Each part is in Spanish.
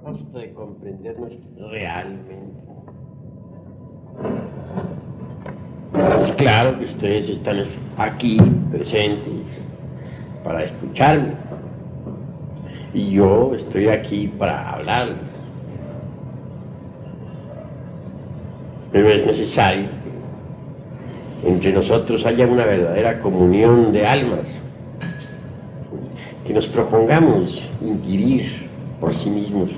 propósito de comprendernos realmente. Es claro que ustedes están aquí presentes para escucharme y yo estoy aquí para hablarles. Pero es necesario que entre nosotros haya una verdadera comunión de almas, que nos propongamos inquirir por sí mismos,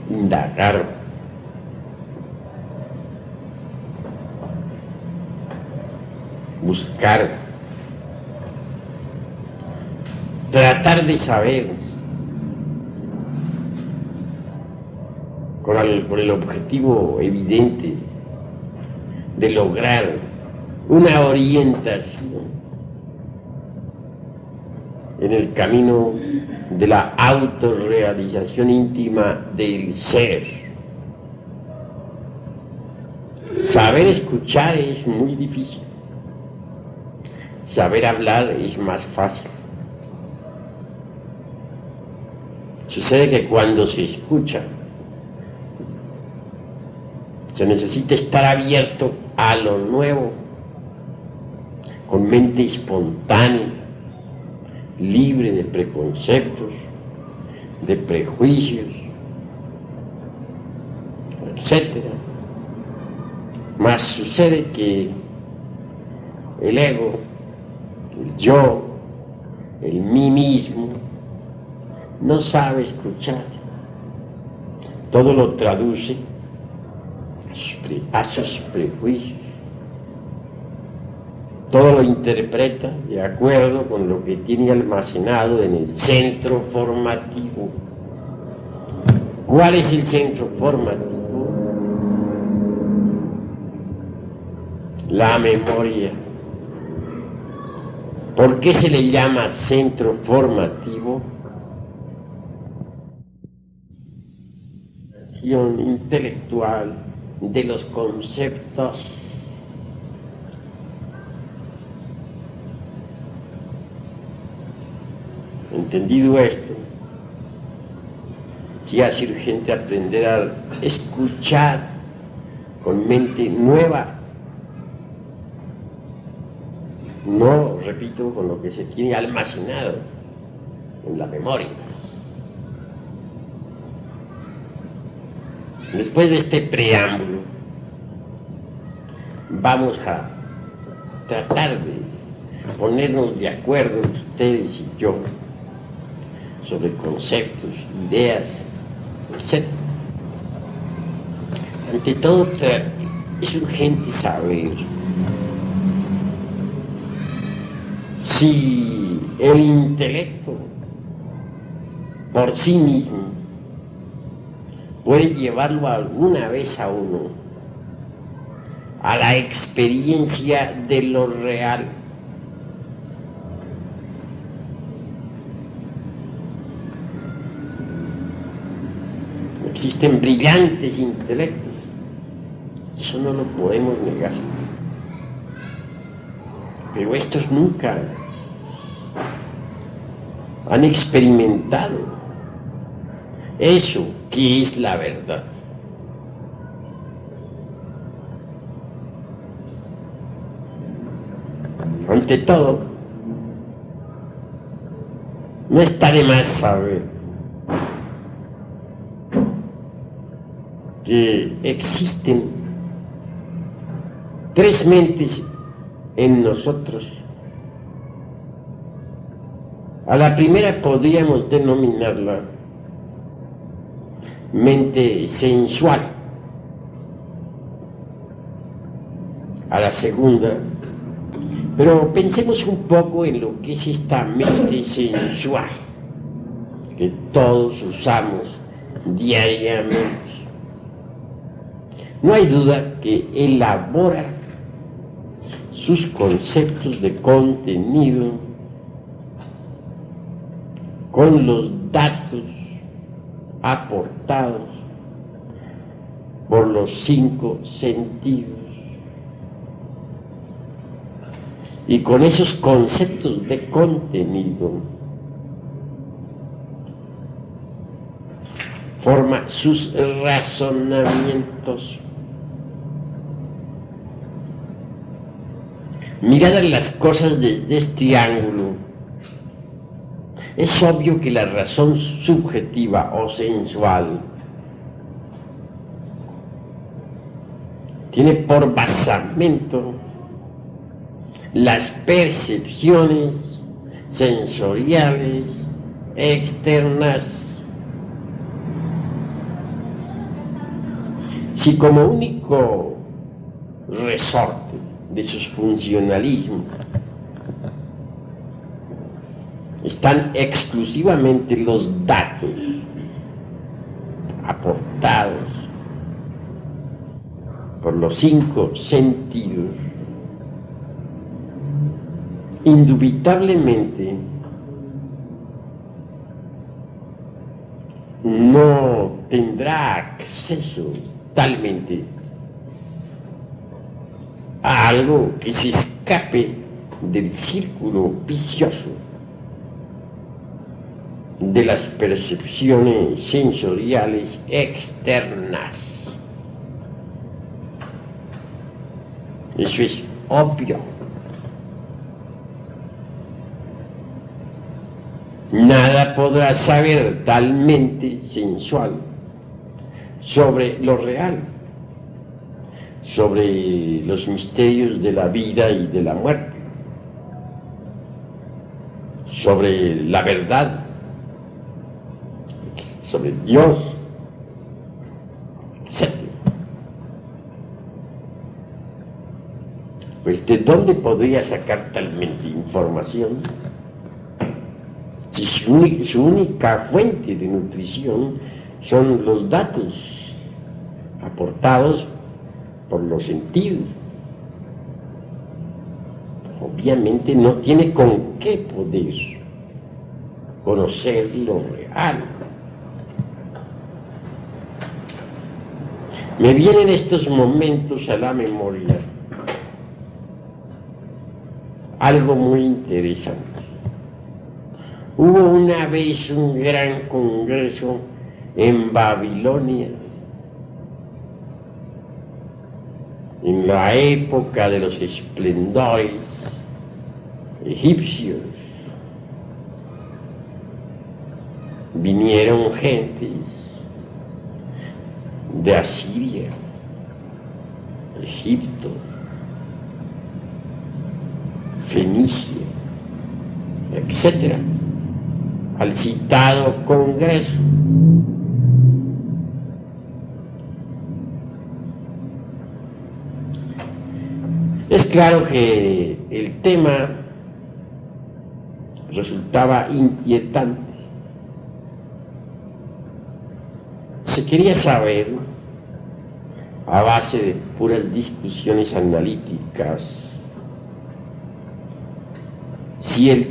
indagar, buscar, tratar de saber con el objetivo evidente de lograr una orientación en el camino de la autorrealización íntima del ser. Saber escuchar es muy difícil, saber hablar es más fácil. Sucede que cuando se escucha, se necesita estar abierto a lo nuevo, con mente espontánea, libre de preconceptos, de prejuicios, etc. Mas sucede que el ego, el yo, el mí mismo, no sabe escuchar. Todo lo traduce a sus prejuicios. Todo lo interpreta de acuerdo con lo que tiene almacenado en el centro formativo. ¿Cuál es el centro formativo? La memoria. ¿Por qué se le llama centro formativo? Intelectual de los conceptos. Entendido esto, sí hace urgente aprender a escuchar con mente nueva, no, repito, con lo que se tiene almacenado en la memoria. Después de este preámbulo, vamos a tratar de ponernos de acuerdo ustedes y yo sobre conceptos, ideas, etc. Ante todo, es urgente saber si el intelecto por sí mismo puede llevarlo alguna vez a uno a la experiencia de lo real. Existen brillantes intelectos, eso no lo podemos negar, pero estos nunca han experimentado eso que es la verdad. Ante todo, no está de más saber que existen tres mentes en nosotros. A la primera podríamos denominarla mente sensual, a la segunda, pero pensemos un poco en lo que es esta mente sensual que todos usamos diariamente. No hay duda que elabora sus conceptos de contenido con los datos aportados por los 5 sentidos. Y con esos conceptos de contenido forma sus razonamientos. Miradas las cosas desde este ángulo, es obvio que la razón subjetiva o sensual tiene por basamento las percepciones sensoriales externas. Si como único resorte de sus funcionalismos están exclusivamente los datos aportados por los 5 sentidos, indubitablemente no tendrá acceso totalmente a algo que se escape del círculo vicioso de las percepciones sensoriales externas. Eso es obvio. Nada podrá saber talmente sensual sobre lo real, sobre los misterios de la vida y de la muerte, sobre la verdad, sobre Dios, etc. Pues ¿de dónde podría sacar talmente información si su única fuente de nutrición son los datos aportados por los sentidos? Obviamente no tiene con qué poder conocer lo real. Me viene en estos momentos a la memoria algo muy interesante. Hubo una vez un gran congreso en Babilonia, en la época de los esplendores egipcios. Vinieron gentes de Asiria, Egipto, Fenicia, etc., al citado congreso. Es claro que el tema resultaba inquietante. Se quería saber, a base de puras discusiones analíticas, si el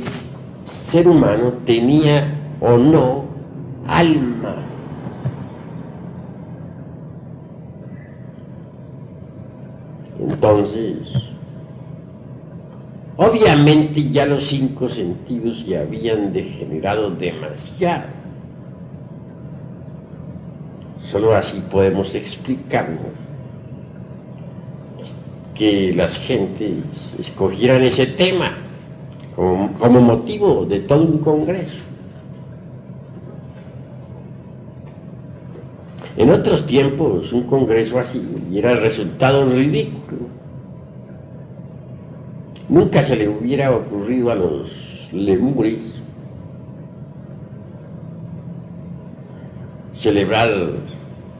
ser humano tenía o no alma. Entonces, obviamente ya los 5 sentidos ya habían degenerado demasiado. Solo así podemos explicarnos que las gentes escogieran ese tema como motivo de todo un congreso. En otros tiempos un congreso así hubiera resultado ridículo. Nunca se le hubiera ocurrido a los lemures celebrar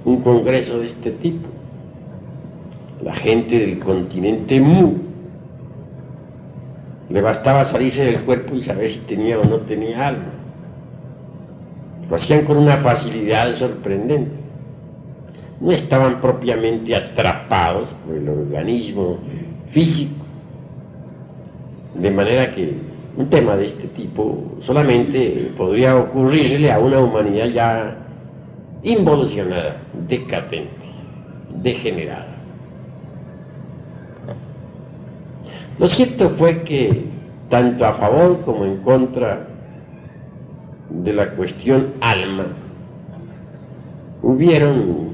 un congreso de este tipo. La gente del continente Mu le bastaba salirse del cuerpo y saber si tenía o no tenía alma. Lo hacían con una facilidad sorprendente. No estaban propiamente atrapados por el organismo físico, de manera que un tema de este tipo solamente podría ocurrirle a una humanidad ya involucionada, decadente, degenerada. Lo cierto fue que, tanto a favor como en contra de la cuestión alma, hubieron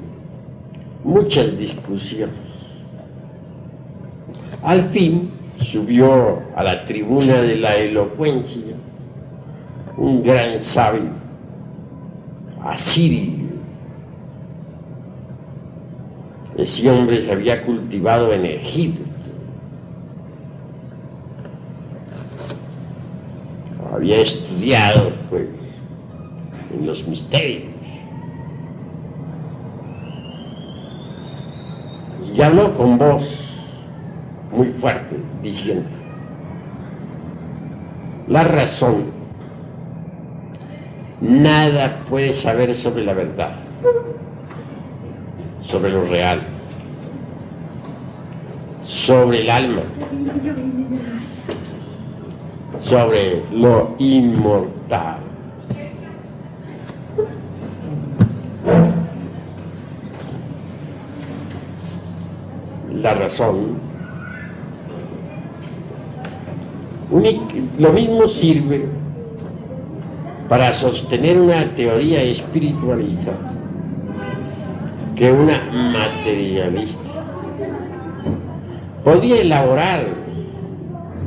muchas discusiones. Al fin subió a la tribuna de la elocuencia un gran sabio, asirio. Ese hombre se había cultivado en Egipto, había estudiado pues en los misterios y habló con voz muy fuerte diciendo: la razón nada puede saber sobre la verdad, sobre lo real, sobre el alma, sobre lo inmortal. La razón, lo mismo sirve para sostener una teoría espiritualista que una materialista. Podría elaborar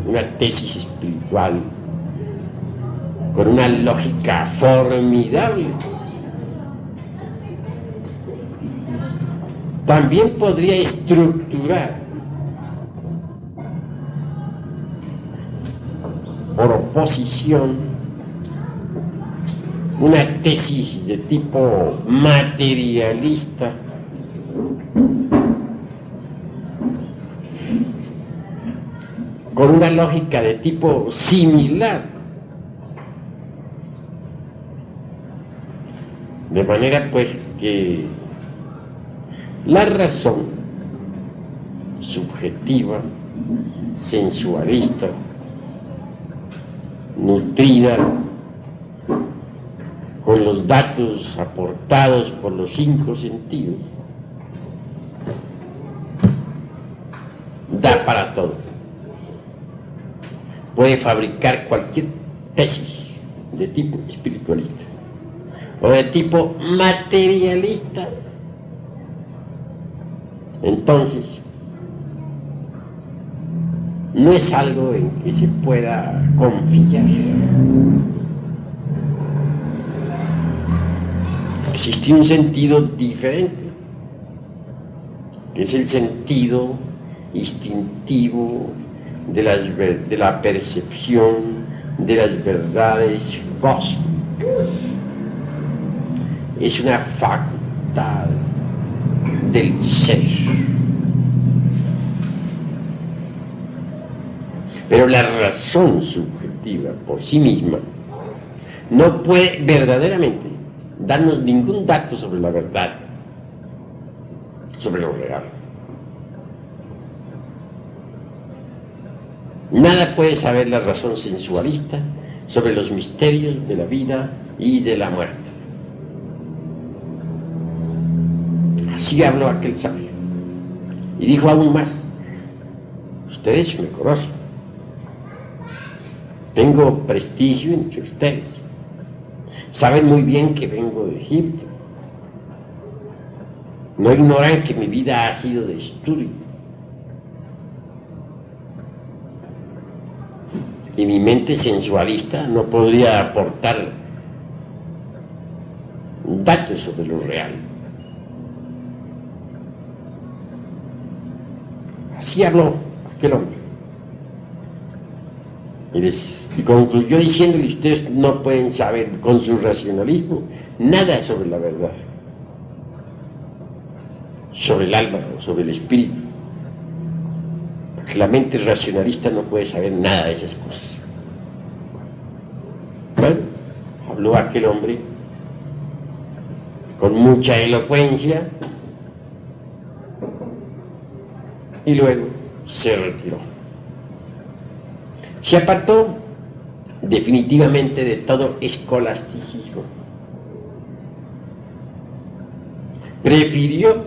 una tesis espiritual con una lógica formidable. También podría estructurar por oposición una tesis de tipo materialista, con una lógica de tipo similar, de manera pues que la razón subjetiva, sensualista, nutrida con los datos aportados por los 5 sentidos, da para todo. Puede fabricar cualquier tesis de tipo espiritualista o de tipo materialista. Entonces, no es algo en que se pueda confiar. Existe un sentido diferente, que es el sentido instintivo de la percepción de las verdades cósmicas. Es una facultad del ser. Pero la razón subjetiva por sí misma no puede verdaderamente darnos ningún dato sobre la verdad, sobre lo real. Nada puede saber la razón sensualista sobre los misterios de la vida y de la muerte. Así habló aquel sabio. Y dijo aún más: ustedes me conocen. Tengo prestigio entre ustedes. Saben muy bien que vengo de Egipto. No ignoran que mi vida ha sido de estudio. Y mi mente sensualista no podría aportar datos sobre lo real. Así habló aquel hombre. Y concluyó diciéndole: ustedes no pueden saber con su racionalismo nada sobre la verdad, sobre el alma o sobre el espíritu, porque la mente racionalista no puede saber nada de esas cosas. Bueno, habló aquel hombre con mucha elocuencia y luego se retiró. Se apartó definitivamente de todo escolasticismo. Prefirió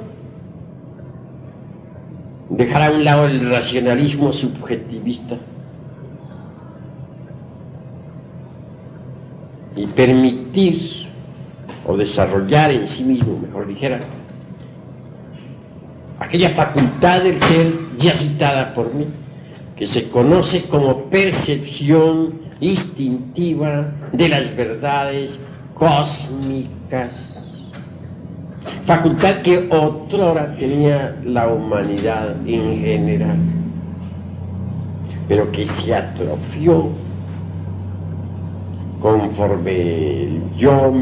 dejar a un lado el racionalismo subjetivista y permitir o desarrollar en sí mismo, mejor dijera, aquella facultad del ser ya citada por mí, que se conoce como percepción instintiva de las verdades cósmicas, facultad que otrora tenía la humanidad en general, pero que se atrofió conforme el yo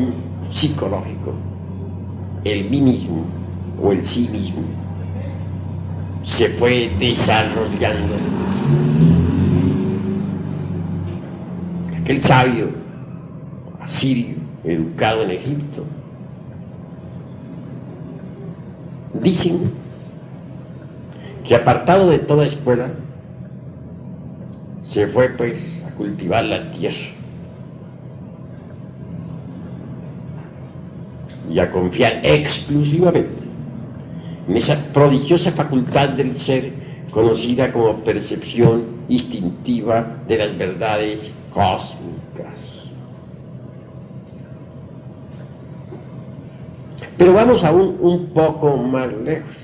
psicológico, el mí mismo o el sí mismo, se fue desarrollando. Aquel sabio asirio, educado en Egipto, dicen que apartado de toda escuela, se fue pues a cultivar la tierra y a confiar exclusivamente en esa prodigiosa facultad del ser conocida como percepción instintiva de las verdades cósmicas. Pero vamos aún un poco más lejos.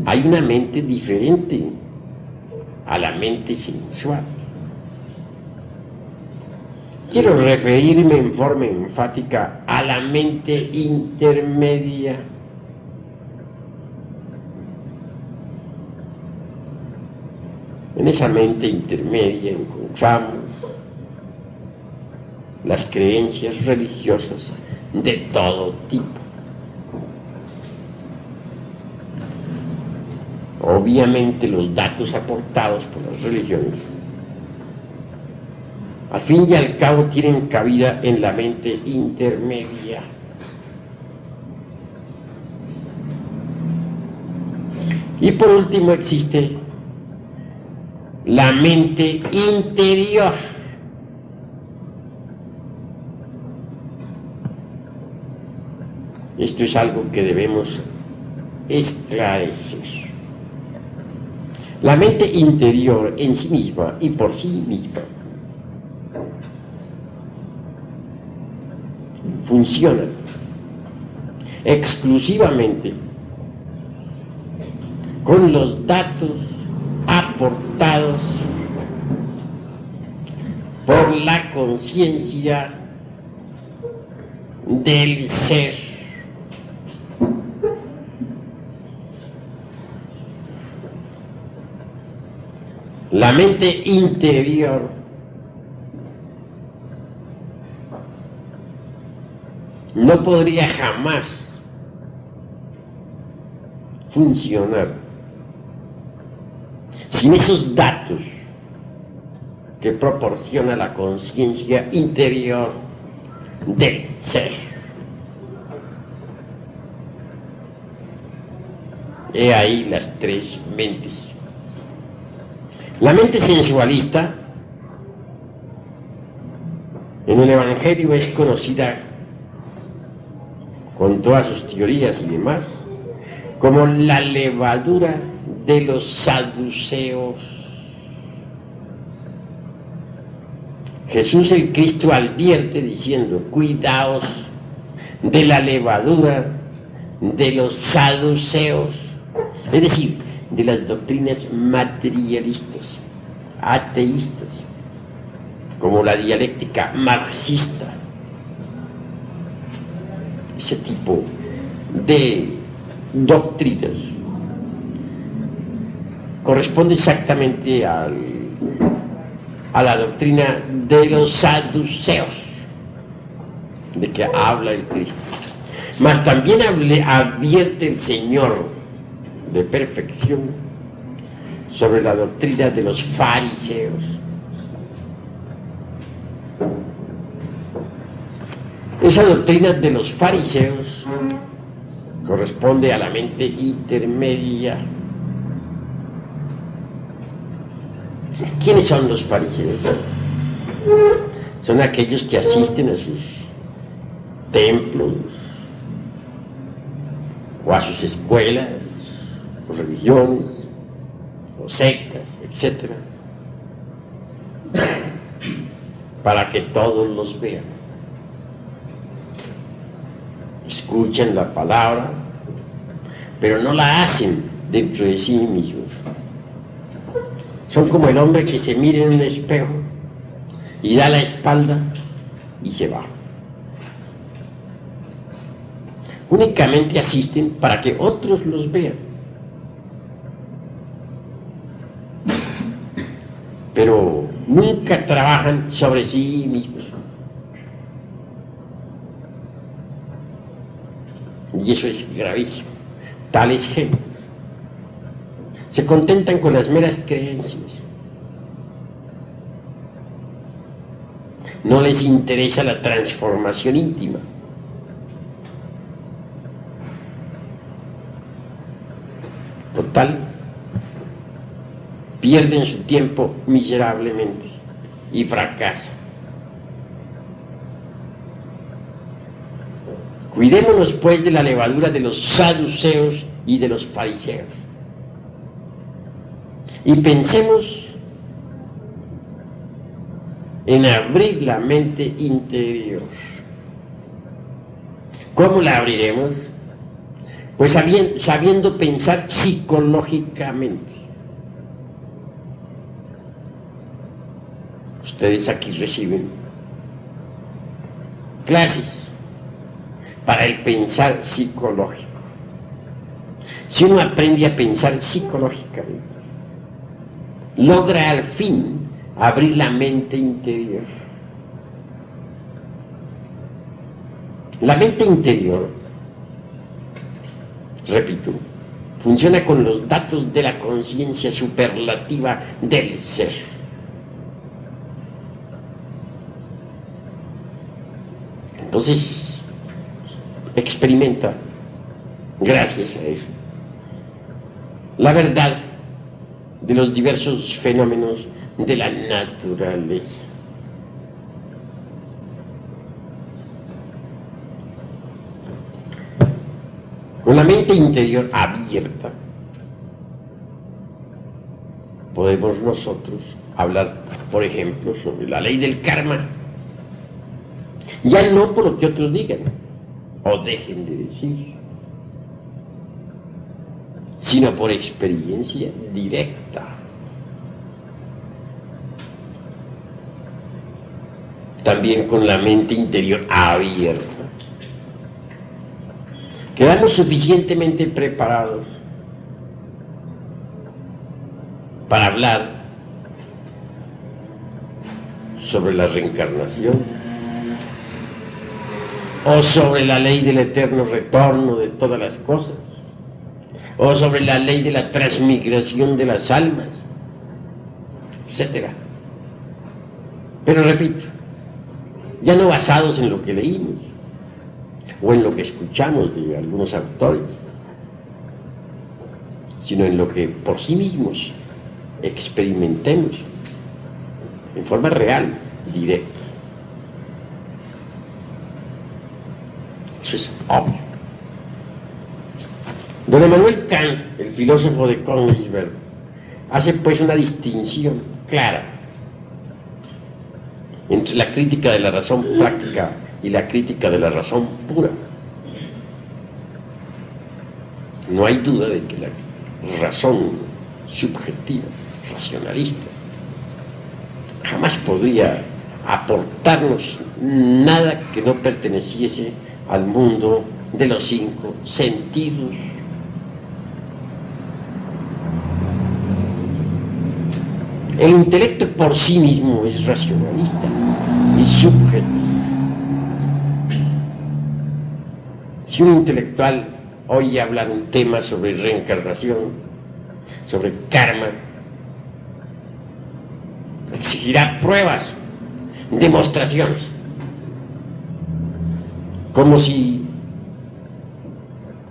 Hay una mente diferente a la mente sensual. Quiero referirme en forma enfática a la mente intermedia. En esa mente intermedia encontramos las creencias religiosas de todo tipo. Obviamente los datos aportados por las religiones al fin y al cabo tienen cabida en la mente intermedia. Y por último existe la mente interior. Esto es algo que debemos esclarecer. La mente interior en sí misma y por sí misma funciona exclusivamente con los datos aportados por la conciencia del ser. La mente interior no podría jamás funcionar sin esos datos que proporciona la conciencia interior del ser. He ahí las tres mentes. La mente sensualista en el Evangelio es conocida con todas sus teorías y demás como la levadura de los saduceos. Jesús el Cristo advierte diciendo: cuidaos de la levadura de los saduceos, es decir, de las doctrinas materialistas, ateístas, como la dialéctica marxista. Ese tipo de doctrinas corresponde exactamente a la doctrina de los saduceos, de que habla el Cristo. Mas también advierte el Señor de perfección sobre la doctrina de los fariseos. Esa doctrina de los fariseos corresponde a la mente intermedia. ¿Quiénes son los fariseos? Son aquellos que asisten a sus templos o a sus escuelas o religiones o sectas, etc., para que todos los vean. escuchan la palabra, pero no la hacen dentro de sí mismos. Son como el hombre que se mira en un espejo y da la espalda y se va. Únicamente asisten para que otros los vean. Pero nunca trabajan sobre sí mismos. Y eso es gravísimo. Tales gentes se contentan con las meras creencias. No les interesa la transformación íntima. Total, pierden su tiempo miserablemente y fracasan. Cuidémonos pues de la levadura de los saduceos y de los fariseos. Y pensemos en abrir la mente interior. ¿Cómo la abriremos? Pues sabiendo pensar psicológicamente. Ustedes aquí reciben clases para el pensar psicológico. Si uno aprende a pensar psicológicamente, logra al fin abrir la mente interior. La mente interior, repito, funciona con los datos de la conciencia superlativa del ser. Entonces, experimenta, gracias a eso, la verdad de los diversos fenómenos de la naturaleza. Con la mente interior abierta, podemos nosotros hablar, por ejemplo, sobre la ley del karma. Ya no por lo que otros digan o dejen de decir, sino por experiencia directa. También con la mente interior abierta. Quedamos suficientemente preparados para hablar sobre la reencarnación o sobre la ley del eterno retorno de todas las cosas, o sobre la ley de la transmigración de las almas, etc. Pero repito, ya no basados en lo que leímos o en lo que escuchamos de algunos autores, sino en lo que por sí mismos experimentemos en forma real, directa. Eso es obvio. Don Emmanuel Kant, el filósofo de Königsberg, hace pues una distinción clara entre la crítica de la razón práctica y la crítica de la razón pura. No hay duda de que la razón subjetiva, racionalista, jamás podría aportarnos nada que no perteneciese al mundo de los 5 sentidos. El intelecto por sí mismo es racionalista y subjetivo. Si un intelectual oye hablar un tema sobre reencarnación, sobre karma, exigirá pruebas, demostraciones, como si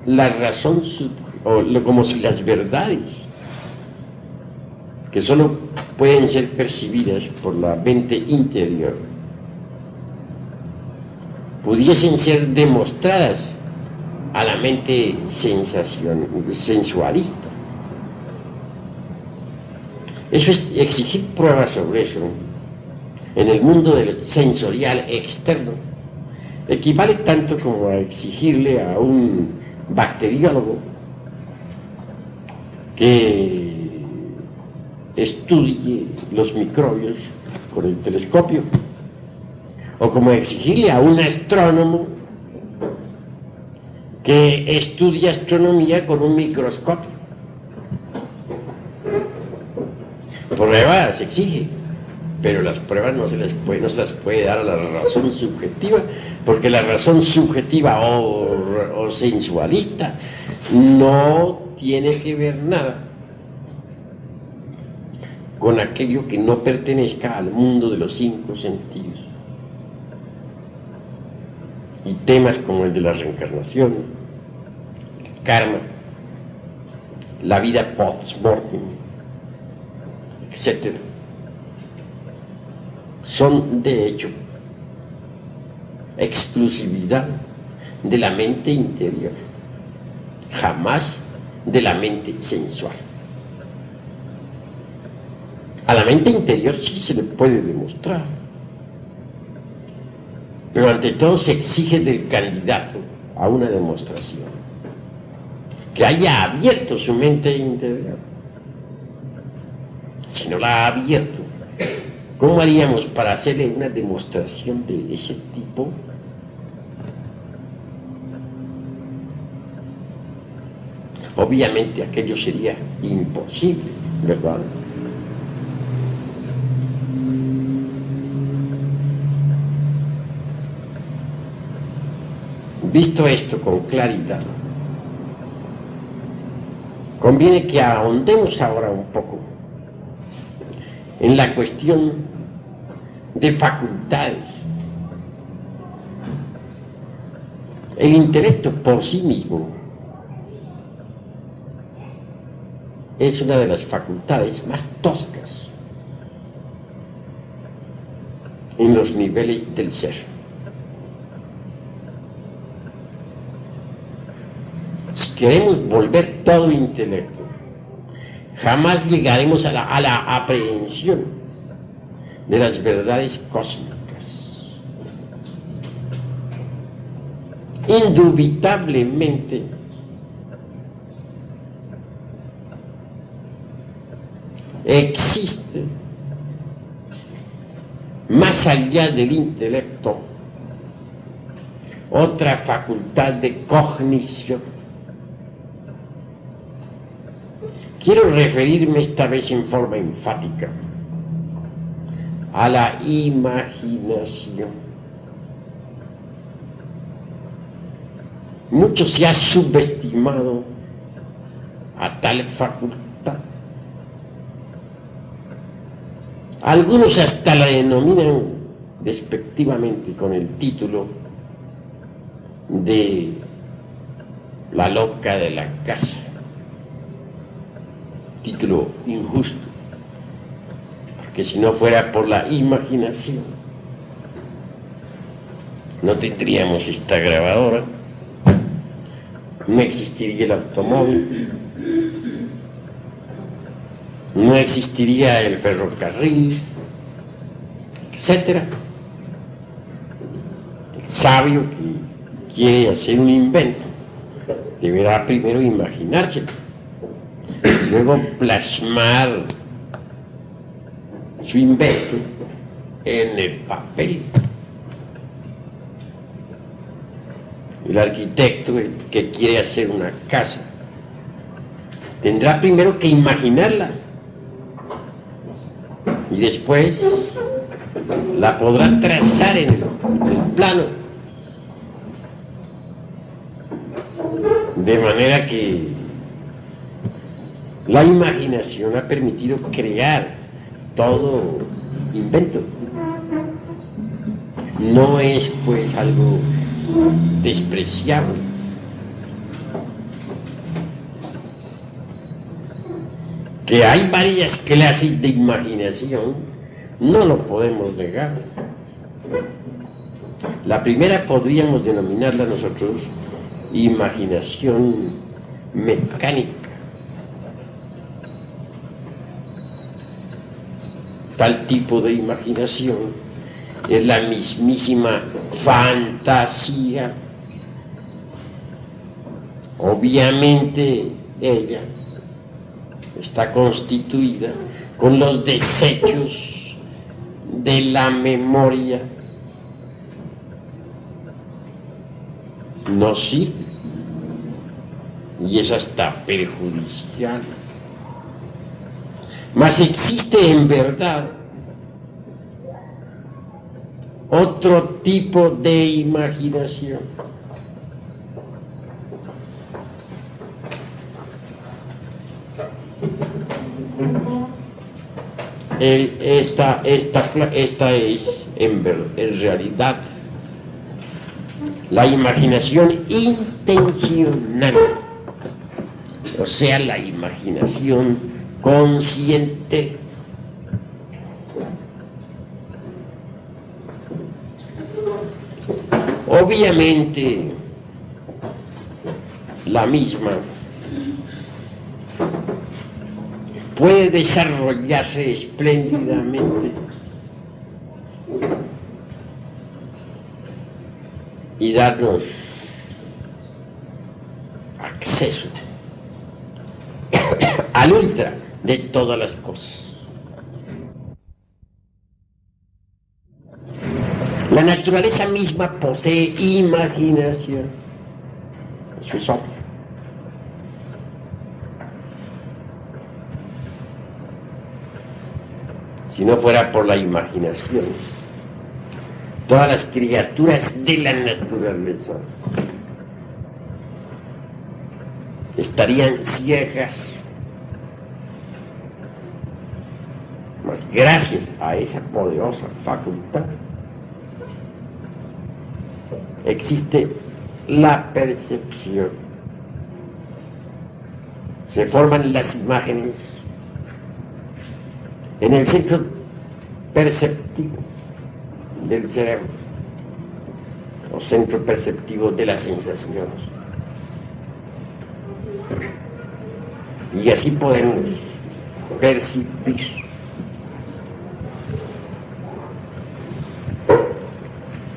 la razón como si las verdades que solo pueden ser percibidas por la mente interior pudiesen ser demostradas a la mente sensualista. Eso es exigir pruebas sobre eso en el mundo del sensorial externo. equivale tanto como a exigirle a un bacteriólogo que estudie los microbios con el telescopio, o como exigirle a un astrónomo que estudie astronomía con un microscopio. Pruebas se exige, pero las pruebas no se las puede dar a la razón subjetiva, porque la razón subjetiva o sensualista no tiene que ver nada con aquello que no pertenezca al mundo de los 5 sentidos. Y temas como el de la reencarnación, el karma, la vida post-mortem, etc., son de hecho exclusividad de la mente interior, jamás de la mente sensual. A la mente interior sí se le puede demostrar, pero ante todo se exige del candidato a una demostración que haya abierto su mente interior. Si no la ha abierto, ¿cómo haríamos para hacerle una demostración de ese tipo? Obviamente aquello sería imposible, ¿verdad? Visto esto con claridad, conviene que ahondemos ahora un poco en la cuestión de facultades. El intelecto por sí mismo es una de las facultades más toscas en los niveles del ser. Si queremos volver todo intelecto, jamás llegaremos a la aprehensión de las verdades cósmicas. Indubitablemente, existe, más allá del intelecto, otra facultad de cognición. Quiero referirme esta vez en forma enfática a la imaginación. Mucho se ha subestimado a tal facultad. Algunos hasta la denominan despectivamente con el título de la loca de la casa. Título injusto, porque si no fuera por la imaginación, no tendríamos esta grabadora, no existiría el automóvil, no existiría el ferrocarril, etc. El sabio que quiere hacer un invento deberá primero imaginárselo, luego plasmar su invento en el papel. El arquitecto que quiere hacer una casa tendrá primero que imaginarla y después la podrá trazar en el plano, de manera que la imaginación ha permitido crear todo invento. No es pues algo despreciable. Que hay varias clases de imaginación, no lo podemos negar. La primera podríamos denominarla nosotros imaginación mecánica. Tal tipo de imaginación es la mismísima fantasía. Obviamente ella está constituida con los desechos de la memoria. No sirve y es hasta perjudicial. Mas existe en verdad otro tipo de imaginación. Esta es en realidad la imaginación intencional, o sea, la imaginación consciente. Obviamente, la misma puede desarrollarse espléndidamente y darnos acceso al ultra de todas las cosas. La naturaleza misma posee imaginación. Eso es obvio. Si no fuera por la imaginación, todas las criaturas de la naturaleza estarían ciegas. Mas gracias a esa poderosa facultad existe la percepción. Se forman las imágenes en el centro perceptivo del cerebro, o centro perceptivo de las sensaciones. Y así podemos percibir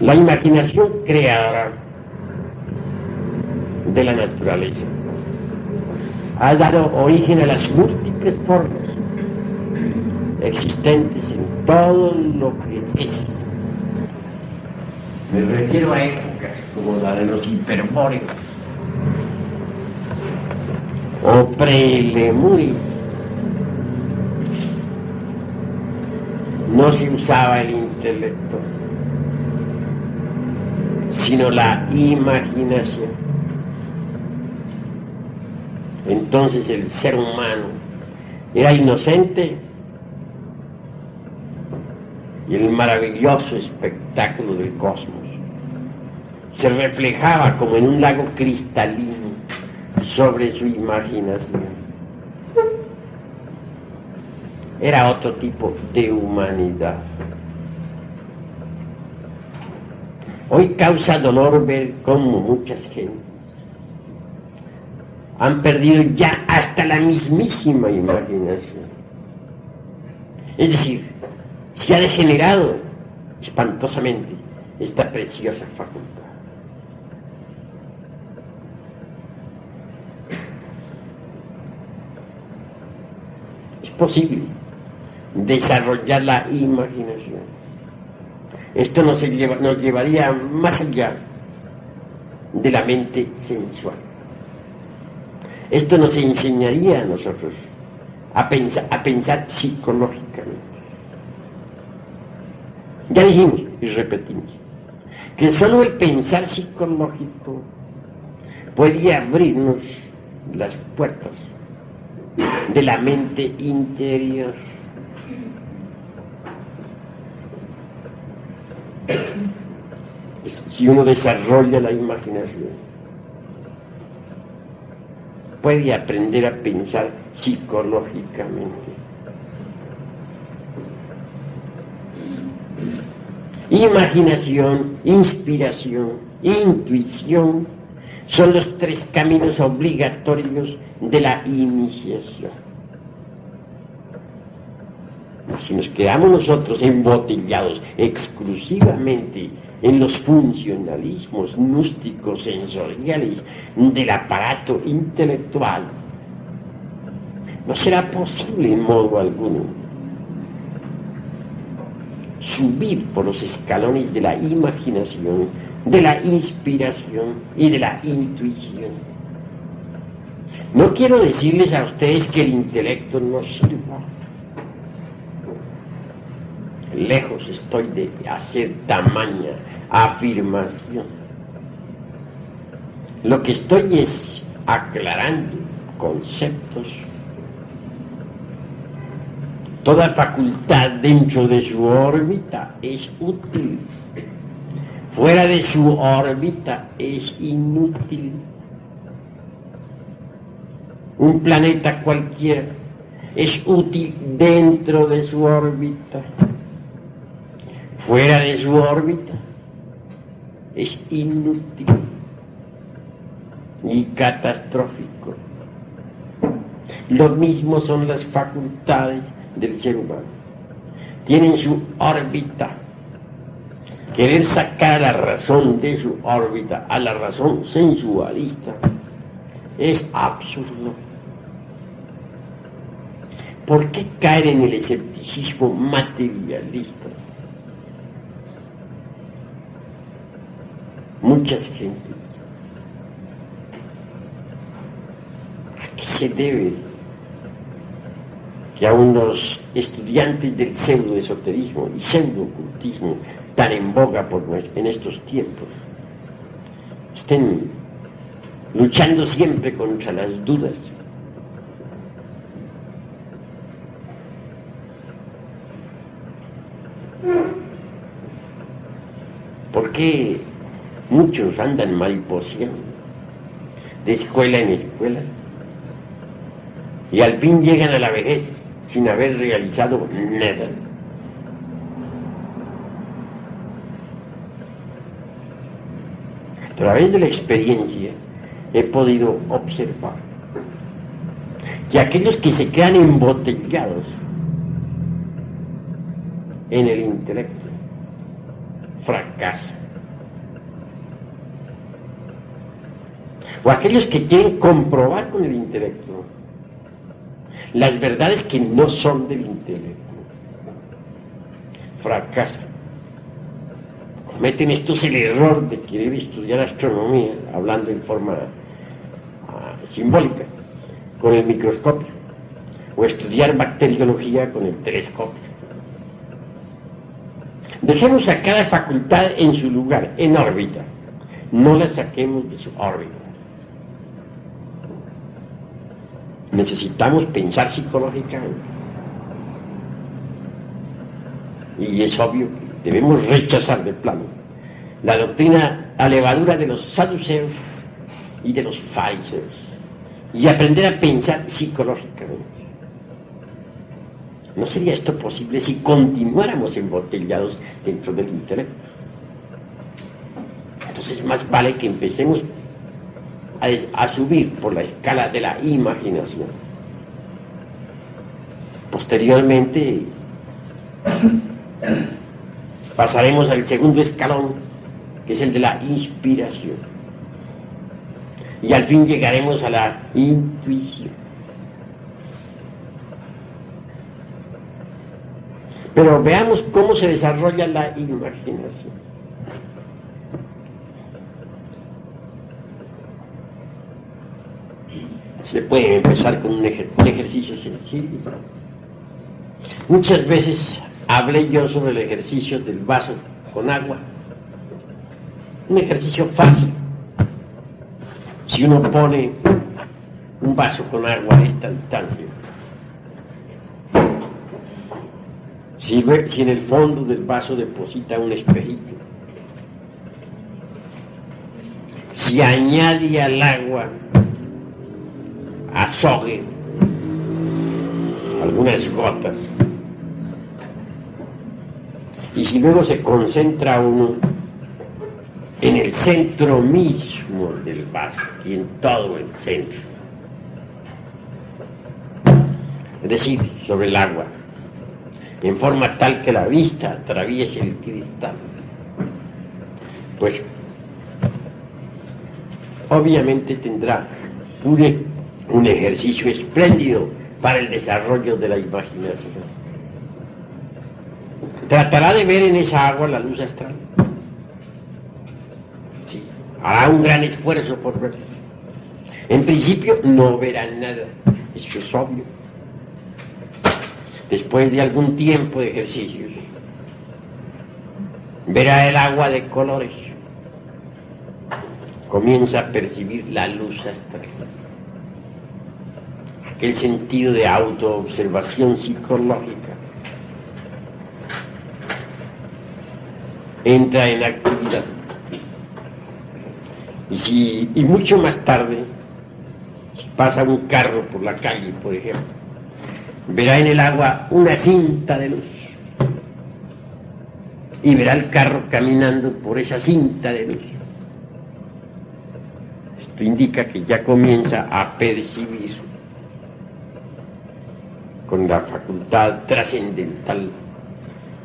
la imaginación creadora de la naturaleza. Ha dado origen a las múltiples formas existentes en todo lo que es. Me refiero a épocas como la de los hiperbóreos o prelemurios. No se usaba el intelecto, sino la imaginación. Entonces el ser humano era inocente y el maravilloso espectáculo del cosmos se reflejaba como en un lago cristalino sobre su imaginación. Era otro tipo de humanidad. Hoy causa dolor ver cómo muchas gentes han perdido ya hasta la mismísima imaginación. Es decir, se ha degenerado espantosamente esta preciosa facultad. Es posible desarrollar la imaginación. Esto nos llevaría más allá de la mente sensual. Esto nos enseñaría a nosotros a pensar psicológicamente. Ya dijimos y repetimos que solo el pensar psicológico puede abrirnos las puertas de la mente interior. Si uno desarrolla la imaginación, puede aprender a pensar psicológicamente. Imaginación, inspiración, intuición son los tres caminos obligatorios de la iniciación. Mas si nos quedamos nosotros embotellados exclusivamente en los funcionalismos gnósticos sensoriales del aparato intelectual, no será posible en modo alguno subir por los escalones de la imaginación, de la inspiración y de la intuición. No quiero decirles a ustedes que el intelecto no sirva. Lejos estoy de hacer tamaña afirmación. Lo que estoy es aclarando conceptos. Toda facultad dentro de su órbita es útil. Fuera de su órbita es inútil. Un planeta cualquiera es útil dentro de su órbita. Fuera de su órbita es inútil y catastrófico. Lo mismo son las facultades del ser humano. Tienen su órbita. Querer sacar a la razón de su órbita, a la razón sensualista, es absurdo. ¿Por qué caer en el escepticismo materialista? Muchas gentes. ¿A qué se debe que aún los estudiantes del pseudoesoterismo y pseudoocultismo tan en boga en estos tiempos estén luchando siempre contra las dudas? ¿Por qué muchos andan mariposeando de escuela en escuela y al fin llegan a la vejez sin haber realizado nada? A través de la experiencia he podido observar que aquellos que se quedan embotellados en el intelecto fracasan. O aquellos que quieren comprobar con el intelecto las verdades que no son del intelecto, fracasan. Cometen estos el error de querer estudiar astronomía, hablando en forma simbólica, con el microscopio, o estudiar bacteriología con el telescopio. Dejemos a cada facultad en su lugar, en órbita. No la saquemos de su órbita. Necesitamos pensar psicológicamente. Y es obvio que debemos rechazar de plano la doctrina a levadura de los saduceos y de los fariseos y aprender a pensar psicológicamente. ¿No sería esto posible si continuáramos embotellados dentro del intelecto? Entonces más vale que empecemos a subir por la escala de la imaginación. Posteriormente pasaremos al segundo escalón, que es el de la inspiración, y al fin llegaremos a la intuición. Pero veamos cómo se desarrolla la imaginación. Se puede empezar con un ejercicio sencillo. Muchas veces hablé yo sobre el ejercicio del vaso con agua. Un ejercicio fácil. Si uno pone un vaso con agua a esta distancia, si en el fondo del vaso deposita un espejito, si añade al agua azogue, algunas gotas, y si luego se concentra uno en el centro mismo del vaso y en todo el centro, es decir, sobre el agua, en forma tal que la vista atraviese el cristal. Pues obviamente tendrá un ejercicio espléndido para el desarrollo de la imaginación. Tratará de ver en esa agua la luz astral. Sí, hará un gran esfuerzo por verla. En principio no verá nada, eso es obvio. Después de algún tiempo de ejercicios, verá el agua de colores. Comienza a percibir la luz astral. Aquel sentido de autoobservación psicológica entra en actividad. Y mucho más tarde, si pasa un carro por la calle, por ejemplo, verá en el agua una cinta de luz. Y verá el carro caminando por esa cinta de luz. Esto indica que ya comienza a percibir con la facultad trascendental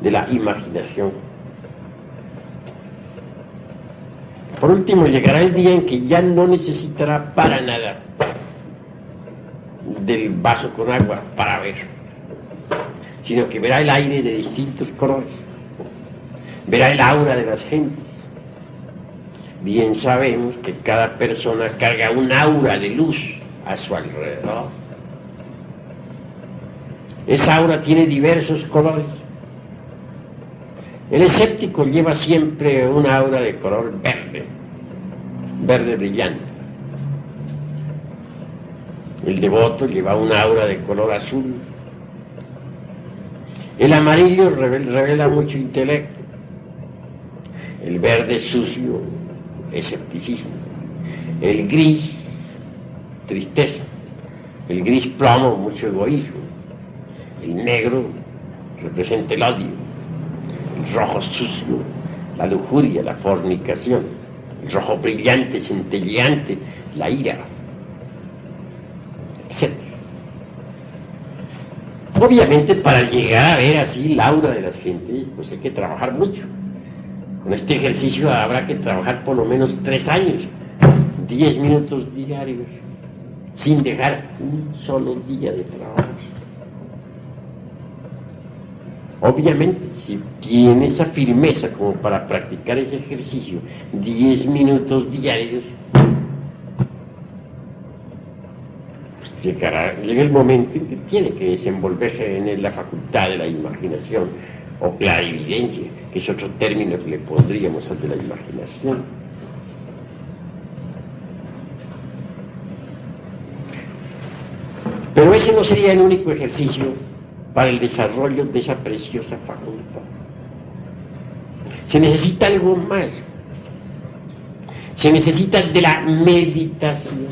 de la imaginación. Por último, llegará el día en que ya no necesitará para nada del vaso con agua para ver, sino que verá el aire de distintos colores, verá el aura de las gentes. Bien sabemos que cada persona carga un aura de luz a su alrededor. Esa aura tiene diversos colores. El escéptico lleva siempre una aura de color verde, verde brillante. El devoto lleva una aura de color azul. El amarillo revela mucho intelecto. El verde sucio, escepticismo. El gris, tristeza. El gris plomo, mucho egoísmo. El negro representa el odio. El rojo sucio, la lujuria, la fornicación. El rojo brillante, centelleante, la ira, etc. Obviamente, para llegar a ver así la aura de las gentes, pues hay que trabajar mucho. Con este ejercicio habrá que trabajar por lo menos 3 años, 10 minutos diarios, sin dejar un solo día de trabajo. Obviamente, si tiene esa firmeza como para practicar ese ejercicio 10 minutos diarios, pues llega el momento en que tiene que desenvolverse en la facultad de la imaginación o clarividencia, que es otro término que le pondríamos al de la imaginación. Pero ese no sería el único ejercicio para el desarrollo de esa preciosa facultad. Se necesita algo más. Se necesita de la meditación.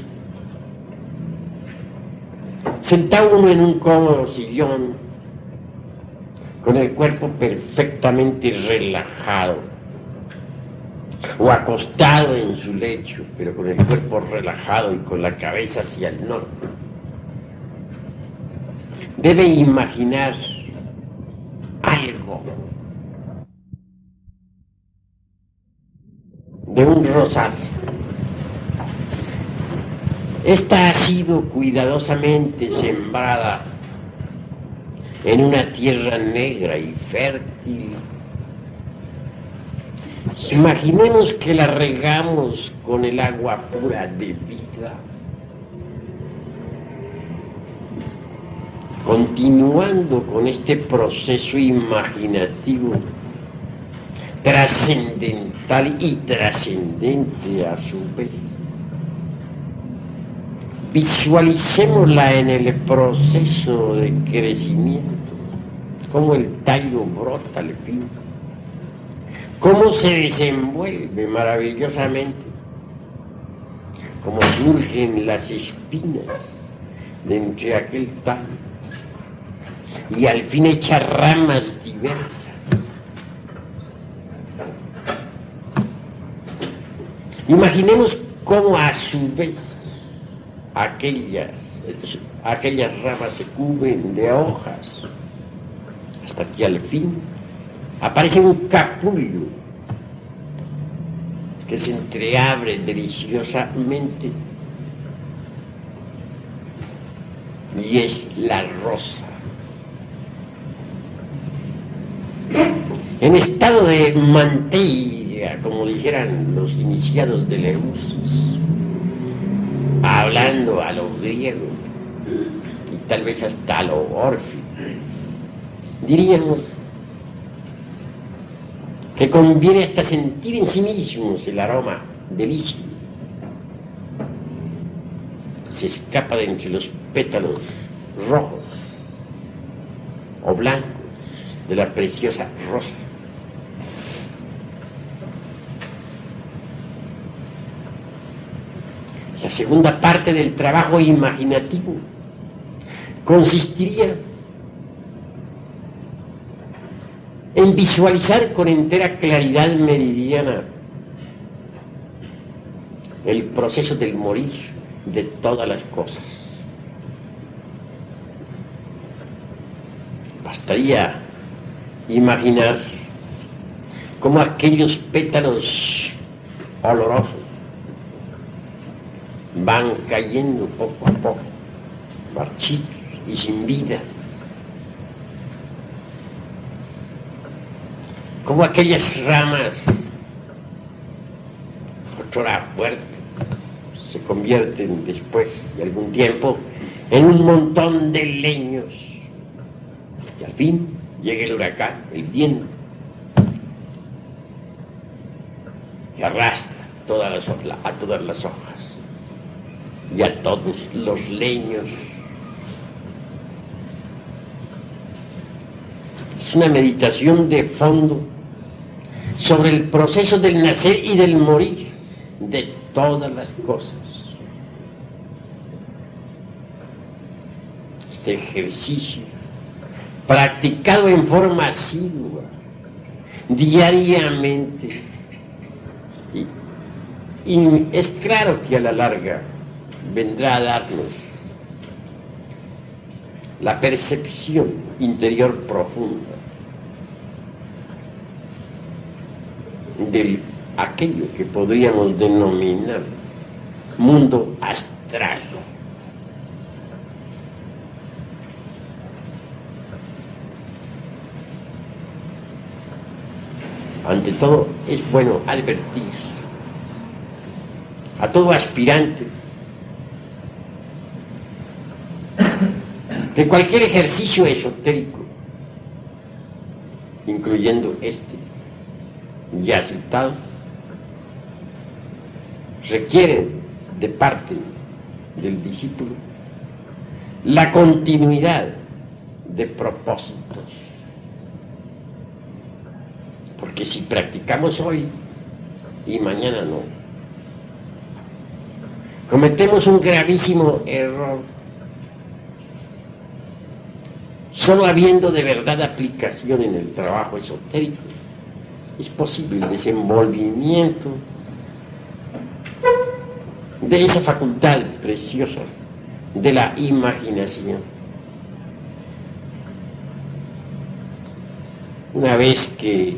Sentado uno en un cómodo sillón, con el cuerpo perfectamente relajado, o acostado en su lecho, pero con el cuerpo relajado y con la cabeza hacia el norte, debe imaginar algo de un rosario. Esta ha sido cuidadosamente sembrada en una tierra negra y fértil. Imaginemos que la regamos con el agua pura de vida. Continuando con este proceso imaginativo, trascendental y trascendente a su vez, visualicémosla en el proceso de crecimiento, cómo el tallo brota al fin, cómo se desenvuelve maravillosamente, cómo surgen las espinas de entre aquel tallo, y al fin echa ramas diversas. Imaginemos cómo a su vez aquellas ramas se cubren de hojas hasta que al fin aparece un capullo que se entreabre deliciosamente y es la rosa. En estado de manteiga, como dijeran los iniciados de Eleusis, hablando a lo griego y tal vez hasta a lo órfico, diríamos que conviene hasta sentir en sí mismos el aroma delicio. Se escapa de entre los pétalos rojos o blancos de la preciosa rosa. La segunda parte del trabajo imaginativo consistiría en visualizar con entera claridad meridiana el proceso del morir de todas las cosas. Bastaría imaginar cómo aquellos pétalos olorosos van cayendo poco a poco, marchitos y sin vida. Como aquellas ramas, otrora fuertes, se convierten después de algún tiempo en un montón de leños. Y al fin llega el huracán, el viento, y arrastra a todas las hojas y a todos los leños. Es una meditación de fondo sobre el proceso del nacer y del morir de todas las cosas. Este ejercicio, practicado en forma asidua, diariamente, y es claro que a la larga vendrá a darnos la percepción interior profunda de aquello que podríamos denominar mundo astral. Ante todo, es bueno advertir a todo aspirante que cualquier ejercicio esotérico, incluyendo este ya citado, requiere de parte del discípulo la continuidad de propósitos. Porque si practicamos hoy y mañana no, cometemos un gravísimo error. Solo habiendo de verdad aplicación en el trabajo esotérico, es posible el desenvolvimiento de esa facultad preciosa de la imaginación. Una vez que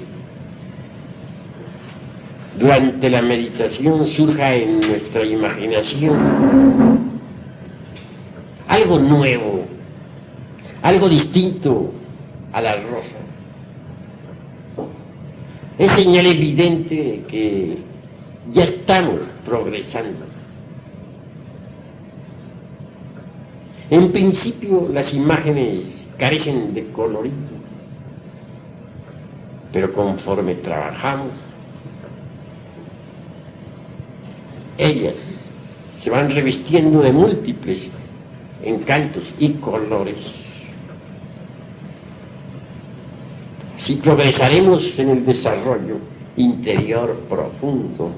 durante la meditación surja en nuestra imaginación algo nuevo, algo distinto a la rosa, es señal evidente de que ya estamos progresando. En principio las imágenes carecen de colorido, pero conforme trabajamos, ellas se van revistiendo de múltiples encantos y colores. Así progresaremos en el desarrollo interior profundo.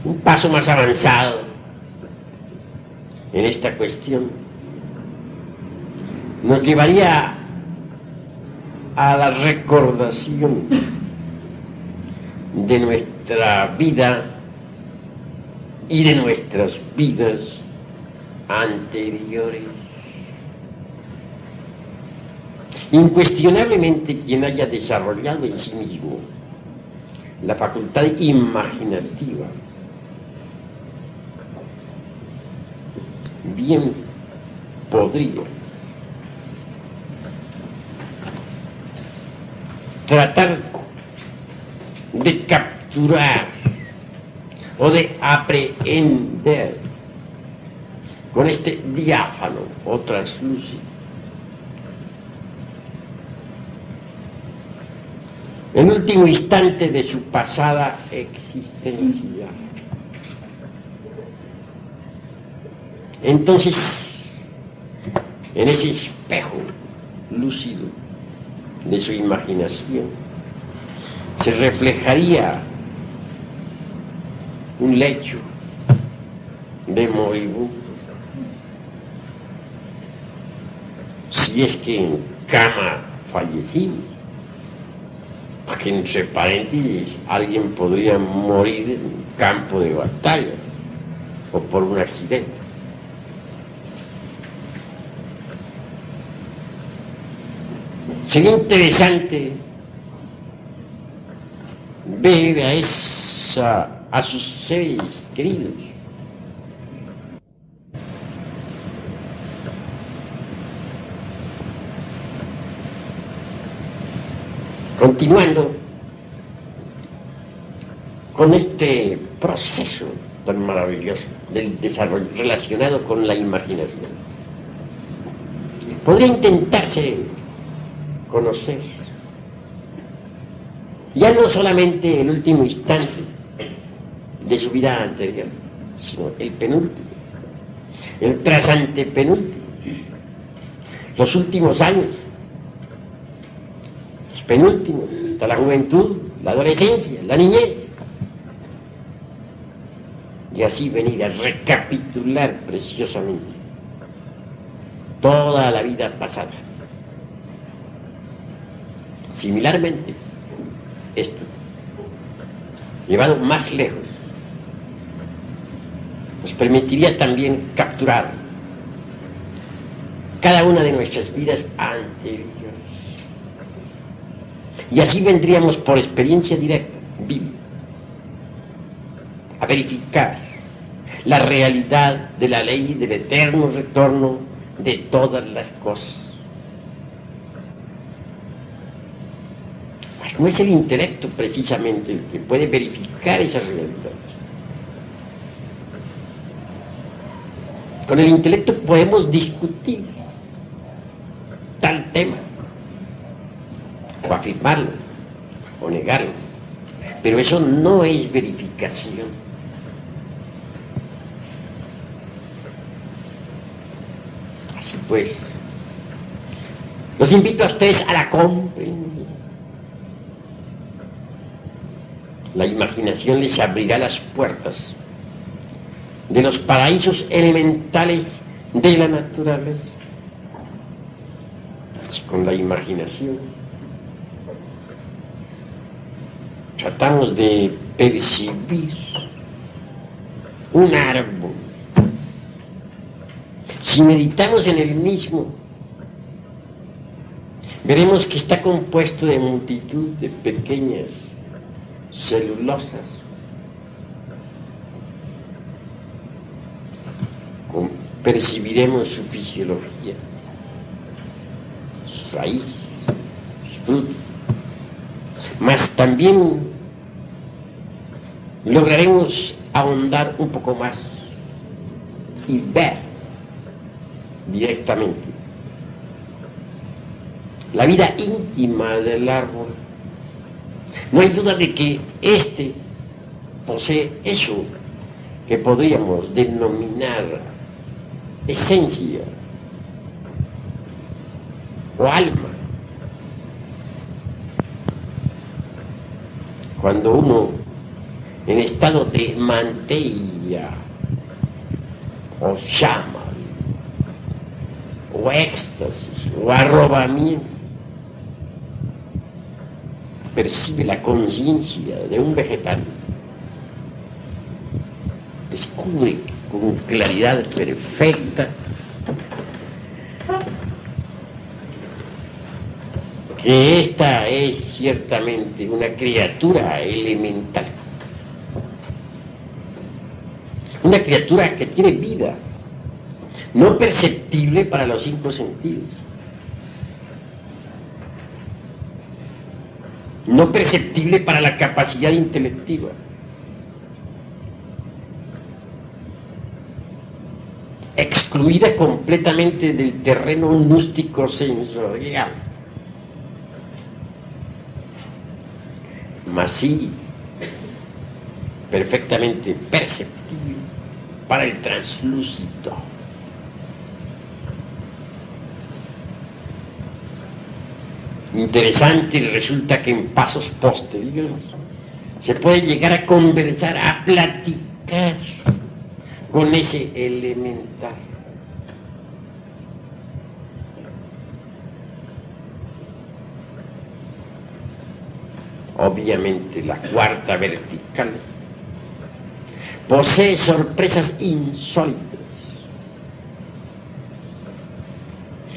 Un paso más avanzado en esta cuestión nos llevaría a la recordación de nuestra vida y de nuestras vidas anteriores. Incuestionablemente quien haya desarrollado en sí mismo la facultad imaginativa, bien podría tratar de capturar o de aprehender con este diáfano o translúcido el último instante de su pasada existencia. Entonces, en ese espejo lúcido de su imaginación, se reflejaría un lecho de moribundo, si es que en cama fallecimos, porque entre paréntesis alguien podría morir en un campo de batalla o por un accidente. Sería interesante ver a sus seres queridos continuando con este proceso tan maravilloso del desarrollo relacionado con la imaginación. Podría intentarse conocer ya no solamente el último instante de su vida anterior, sino el penúltimo, el trasantepenúltimo, los últimos años, los penúltimos, hasta la juventud, la adolescencia, la niñez, y así venir a recapitular preciosamente toda la vida pasada. Similarmente, esto, llevado más lejos, nos permitiría también capturar cada una de nuestras vidas anteriores. Y así vendríamos por experiencia directa, viva, a verificar la realidad de la ley del eterno retorno de todas las cosas. No es el intelecto precisamente el que puede verificar esa realidad. Con el intelecto podemos discutir tal tema, o afirmarlo, o negarlo, pero eso no es verificación. Así pues, los invito a ustedes a la comprensión. La imaginación les abrirá las puertas de los paraísos elementales de la naturaleza. Y con la imaginación tratamos de percibir un árbol. Si meditamos en el mismo, veremos que está compuesto de multitud de pequeñas celulosas, percibiremos su fisiología, sus raíces, sus frutos, mas también lograremos ahondar un poco más y ver directamente la vida íntima del árbol. No hay duda de que éste posee eso que podríamos denominar esencia o alma. Cuando uno en estado de mantilla o llama o éxtasis o arrobamiento percibe la conciencia de un vegetal, descubre con claridad perfecta, que esta es ciertamente una criatura elemental, una criatura que tiene vida, no perceptible para los 5 sentidos, no perceptible para la capacidad intelectiva, excluida completamente del terreno gnóstico sensorial, mas sí perfectamente perceptible para el translúcido. Interesante, resulta que en pasos posteriores se puede llegar a conversar, a platicar con ese elemental. Obviamente la cuarta vertical posee sorpresas insólitas.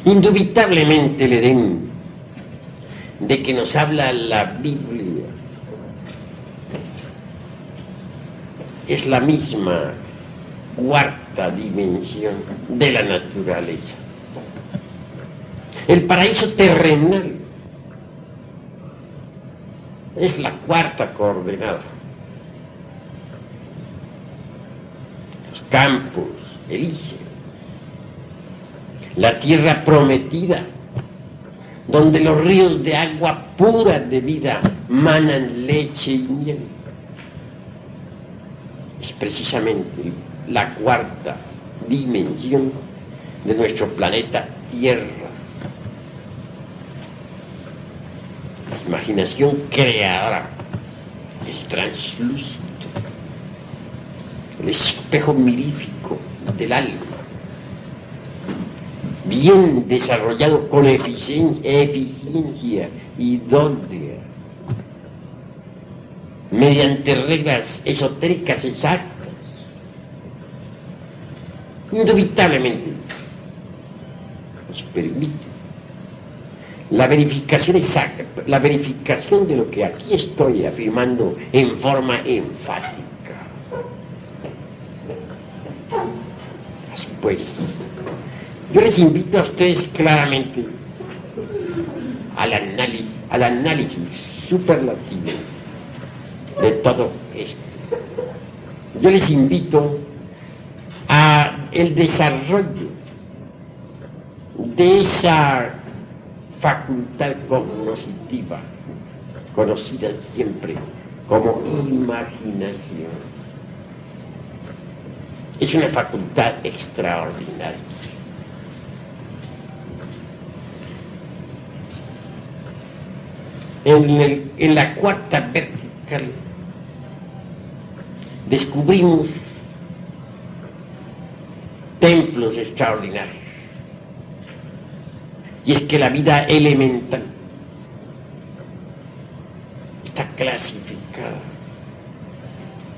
Indubitablemente el Edén de que nos habla la Biblia es la misma cuarta dimensión de la naturaleza. El paraíso terrenal es la cuarta coordenada. Los campos elíseos, la tierra prometida, donde los ríos de agua pura de vida manan leche y miel, es precisamente la cuarta dimensión de nuestro planeta Tierra. La imaginación creadora es translúcido, el espejo mirífico del alma, bien desarrollado con eficiencia idónea, mediante reglas esotéricas exactas. Indubitablemente nos permite la verificación exacta, la verificación de lo que aquí estoy afirmando en forma enfática. Así pues, yo les invito a ustedes claramente al análisis superlativo de todo esto. Yo les invito a el desarrollo de esa facultad cognoscitiva, conocida siempre como imaginación. Es una facultad extraordinaria. En la cuarta vertical descubrimos templos extraordinarios. Y es que la vida elemental está clasificada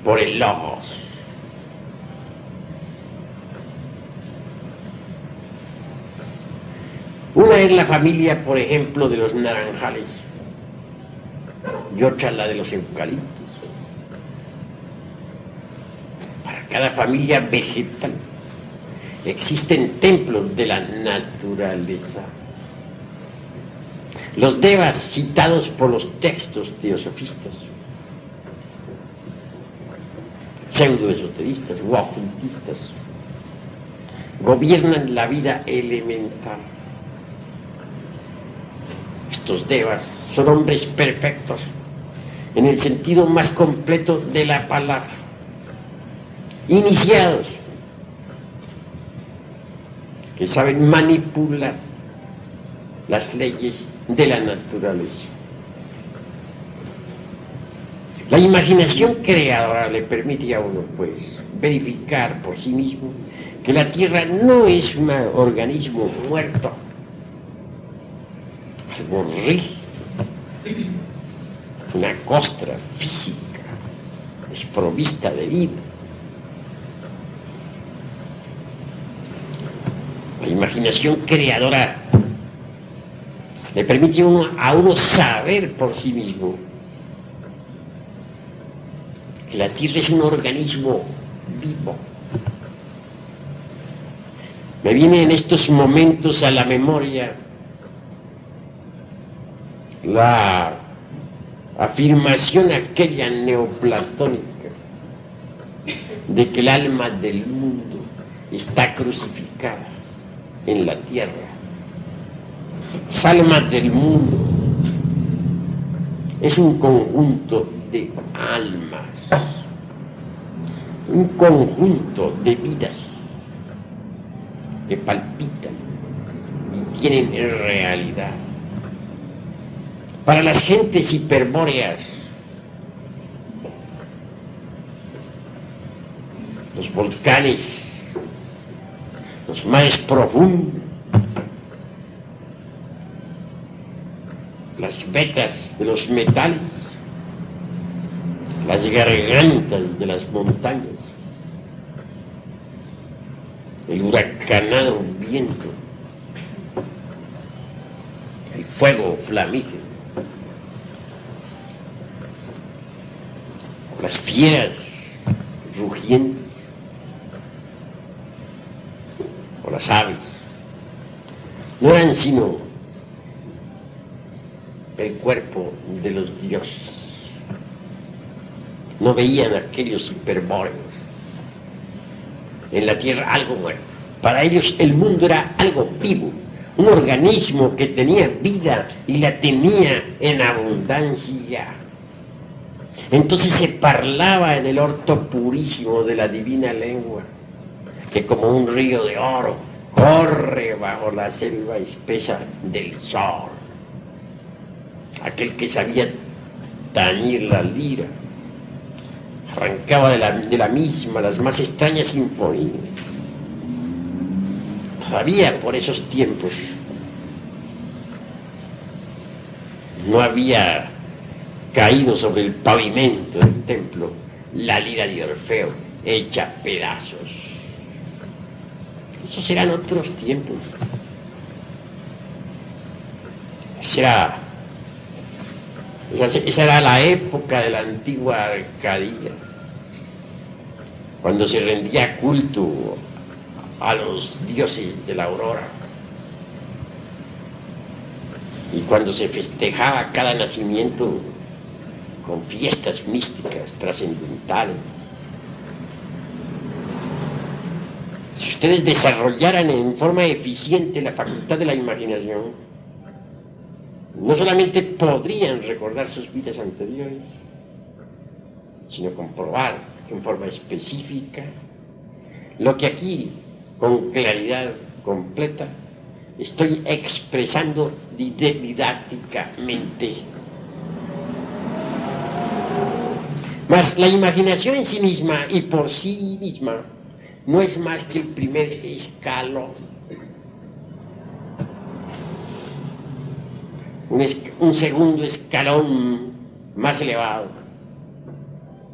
por el logos. Una es la familia, por ejemplo, de los naranjales, y otra la de los eucaliptos. Para cada familia vegetal existen templos de la naturaleza. Los devas citados por los textos teosofistas, pseudoesoteristas o ocultistas, gobiernan la vida elemental. Estos devas son hombres perfectos en el sentido más completo de la palabra, iniciados, que saben manipular las leyes de la naturaleza. La imaginación creadora le permite a uno, pues, verificar por sí mismo que la Tierra no es un organismo muerto, algo rígido, una costra física desprovista de vida. imaginación creadora le permite a uno saber por sí mismo que la Tierra es un organismo vivo. Me viene en estos momentos a la memoria la afirmación aquella neoplatónica de que el alma del mundo está crucificada en la tierra. Esa alma del mundo es un conjunto de almas, un conjunto de vidas que palpitan y tienen realidad. Para las gentes hiperbóreas, los volcanes, los mares profundos, las vetas de los metales, las gargantas de las montañas, el huracanado viento, el fuego flamígero, las fieras rugientes o las aves, no eran sino el cuerpo de los dioses. No veían aquellos hiperbóreos en la tierra algo muerto. Para ellos el mundo era algo vivo, un organismo que tenía vida y la tenía en abundancia. Entonces se parlaba en el orto purísimo de la divina lengua, que como un río de oro corre bajo la selva espesa del sol. Aquel que sabía tañir la lira arrancaba de la misma las más extrañas sinfonías. Todavía por esos tiempos no había caído sobre el pavimento del templo la lira de Orfeo hecha pedazos. Esos eran otros tiempos. Esa era la época de la antigua Arcadia, cuando se rendía culto a los dioses de la aurora y cuando se festejaba cada nacimiento con fiestas místicas, trascendentales. Si ustedes desarrollaran en forma eficiente la facultad de la imaginación, no solamente podrían recordar sus vidas anteriores, sino comprobar en forma específica lo que aquí, con claridad completa, estoy expresando didácticamente. Mas la imaginación en sí misma y por sí misma no es más que el primer escalón. Un segundo escalón más elevado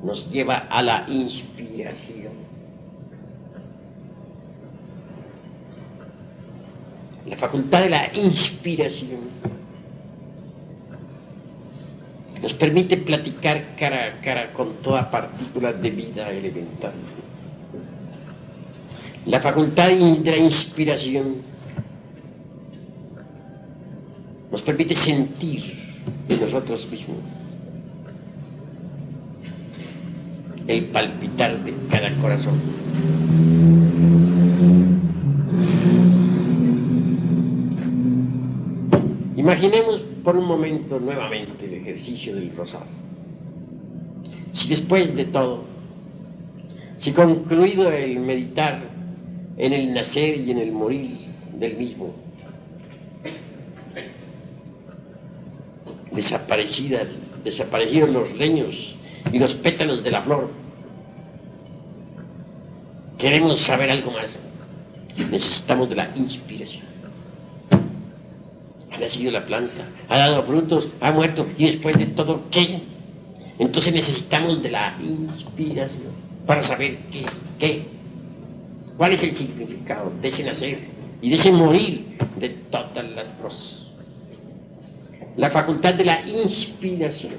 nos lleva a la inspiración. La facultad de la inspiración nos permite platicar cara a cara con toda partícula de vida elemental. La facultad de la inspiración nos permite sentir en nosotros mismos el palpitar de cada corazón. Imaginemos por un momento nuevamente el ejercicio del rosario. Si después de todo, si concluido el meditar en el nacer y en el morir del mismo, desaparecieron los leños y los pétalos de la flor, queremos saber algo más, necesitamos de la inspiración. Ha nacido la planta, ha dado frutos, ha muerto, y después de todo, ¿qué? Entonces necesitamos de la inspiración para saber qué, cuál es el significado de ese nacer y de ese morir de todas las cosas. La facultad de la inspiración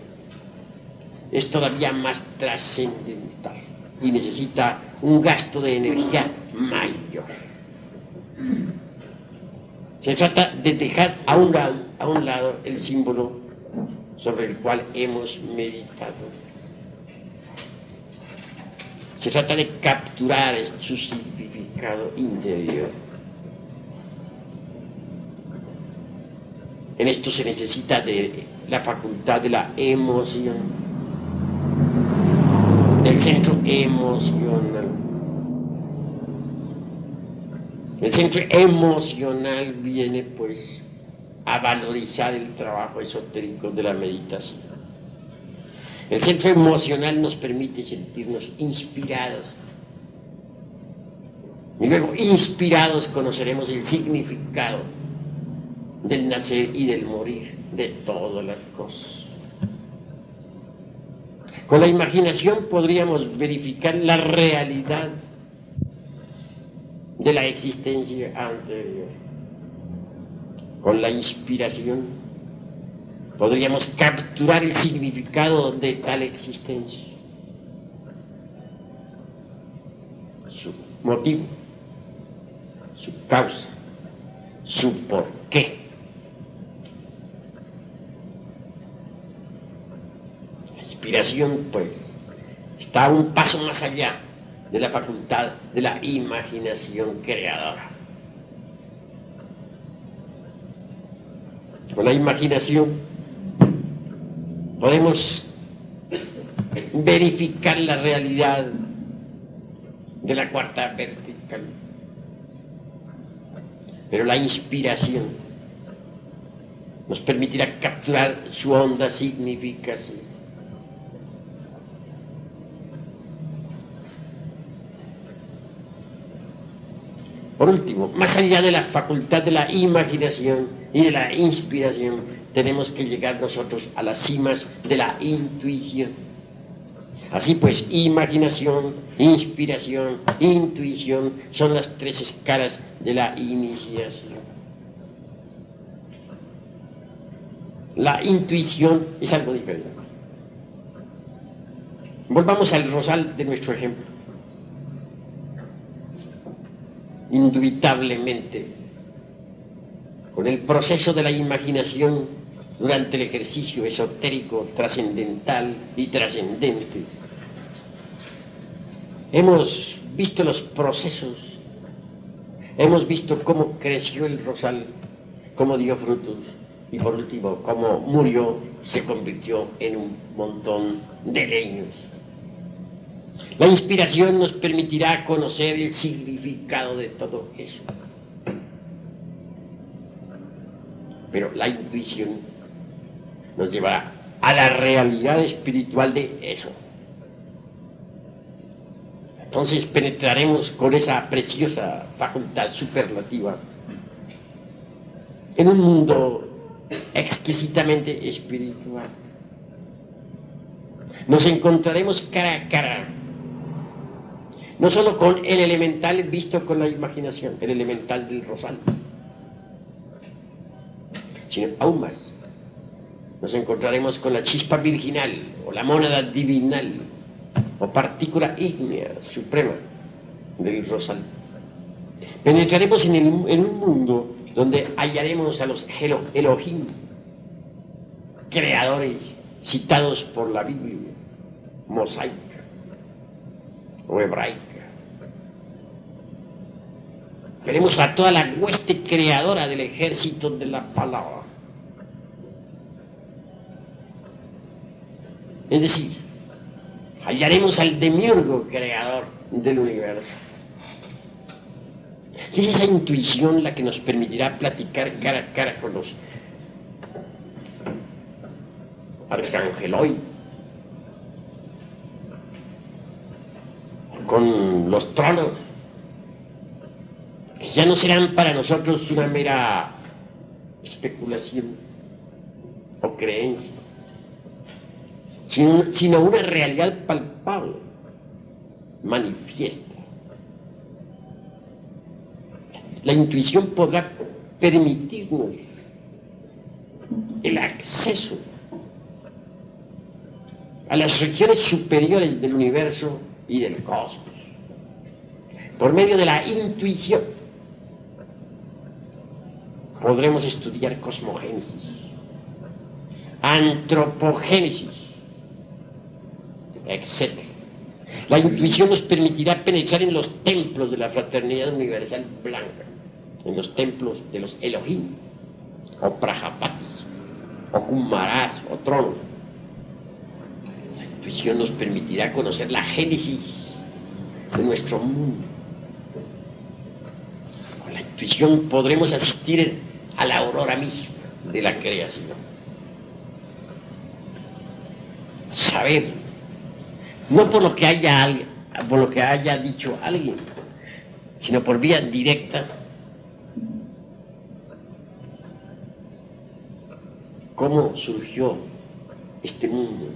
es todavía más trascendental y necesita un gasto de energía mayor. Se trata de dejar a un lado el símbolo sobre el cual hemos meditado. Se trata de capturar su significado interior. En esto se necesita de la facultad de la emoción, del centro emocional. El centro emocional viene pues a valorizar el trabajo esotérico de la meditación. El centro emocional nos permite sentirnos inspirados. Y luego, inspirados, conoceremos el significado del nacer y del morir de todas las cosas. Con la imaginación podríamos verificar la realidad de la existencia anterior. Con la inspiración podríamos capturar el significado de tal existencia, su motivo, su causa, su porqué. La inspiración, pues, está un paso más allá de la facultad de la imaginación creadora. Con la imaginación podemos verificar la realidad de la cuarta vertical. Pero la inspiración nos permitirá capturar su honda significación. Por último, más allá de la facultad de la imaginación y de la inspiración, tenemos que llegar nosotros a las cimas de la intuición. Así pues, imaginación, inspiración, intuición son las tres escalas de la iniciación. La intuición es algo diferente. Volvamos al rosal de nuestro ejemplo. Indubitablemente, con el proceso de la imaginación durante el ejercicio esotérico, trascendental y trascendente, hemos visto los procesos, hemos visto cómo creció el rosal, cómo dio frutos y por último cómo murió, se convirtió en un montón de leños. La inspiración nos permitirá conocer el significado de todo eso. Pero la intuición nos llevará a la realidad espiritual de eso. Entonces penetraremos con esa preciosa facultad superlativa en un mundo exquisitamente espiritual. Nos encontraremos cara a cara, no solo con el elemental visto con la imaginación, el elemental del rosal, sino aún más, nos encontraremos con la chispa virginal o la mónada divinal o partícula ígnea suprema del rosal. Penetraremos en un mundo donde hallaremos a los Elohim, creadores citados por la Biblia, mosaica o hebraica. Veremos a toda la hueste creadora del ejército de la palabra. Es decir, hallaremos al demiurgo creador del universo. Es esa intuición la que nos permitirá platicar cara a cara con los arcangeloi, con los tronos, que ya no serán para nosotros una mera especulación o creencia, sino una realidad palpable, manifiesta. La intuición podrá permitirnos el acceso a las regiones superiores del universo y del cosmos. Por medio de la intuición podremos estudiar cosmogénesis, antropogénesis, etc. La intuición nos permitirá penetrar en los templos de la fraternidad universal blanca, en los templos de los Elohim, o Prajapatis, o Kumaras, o tronos. La intuición nos permitirá conocer la génesis de nuestro mundo. Con la intuición podremos asistir a la aurora misma de la creación. Saber, no por lo que haya dicho alguien, sino por vía directa, cómo surgió este mundo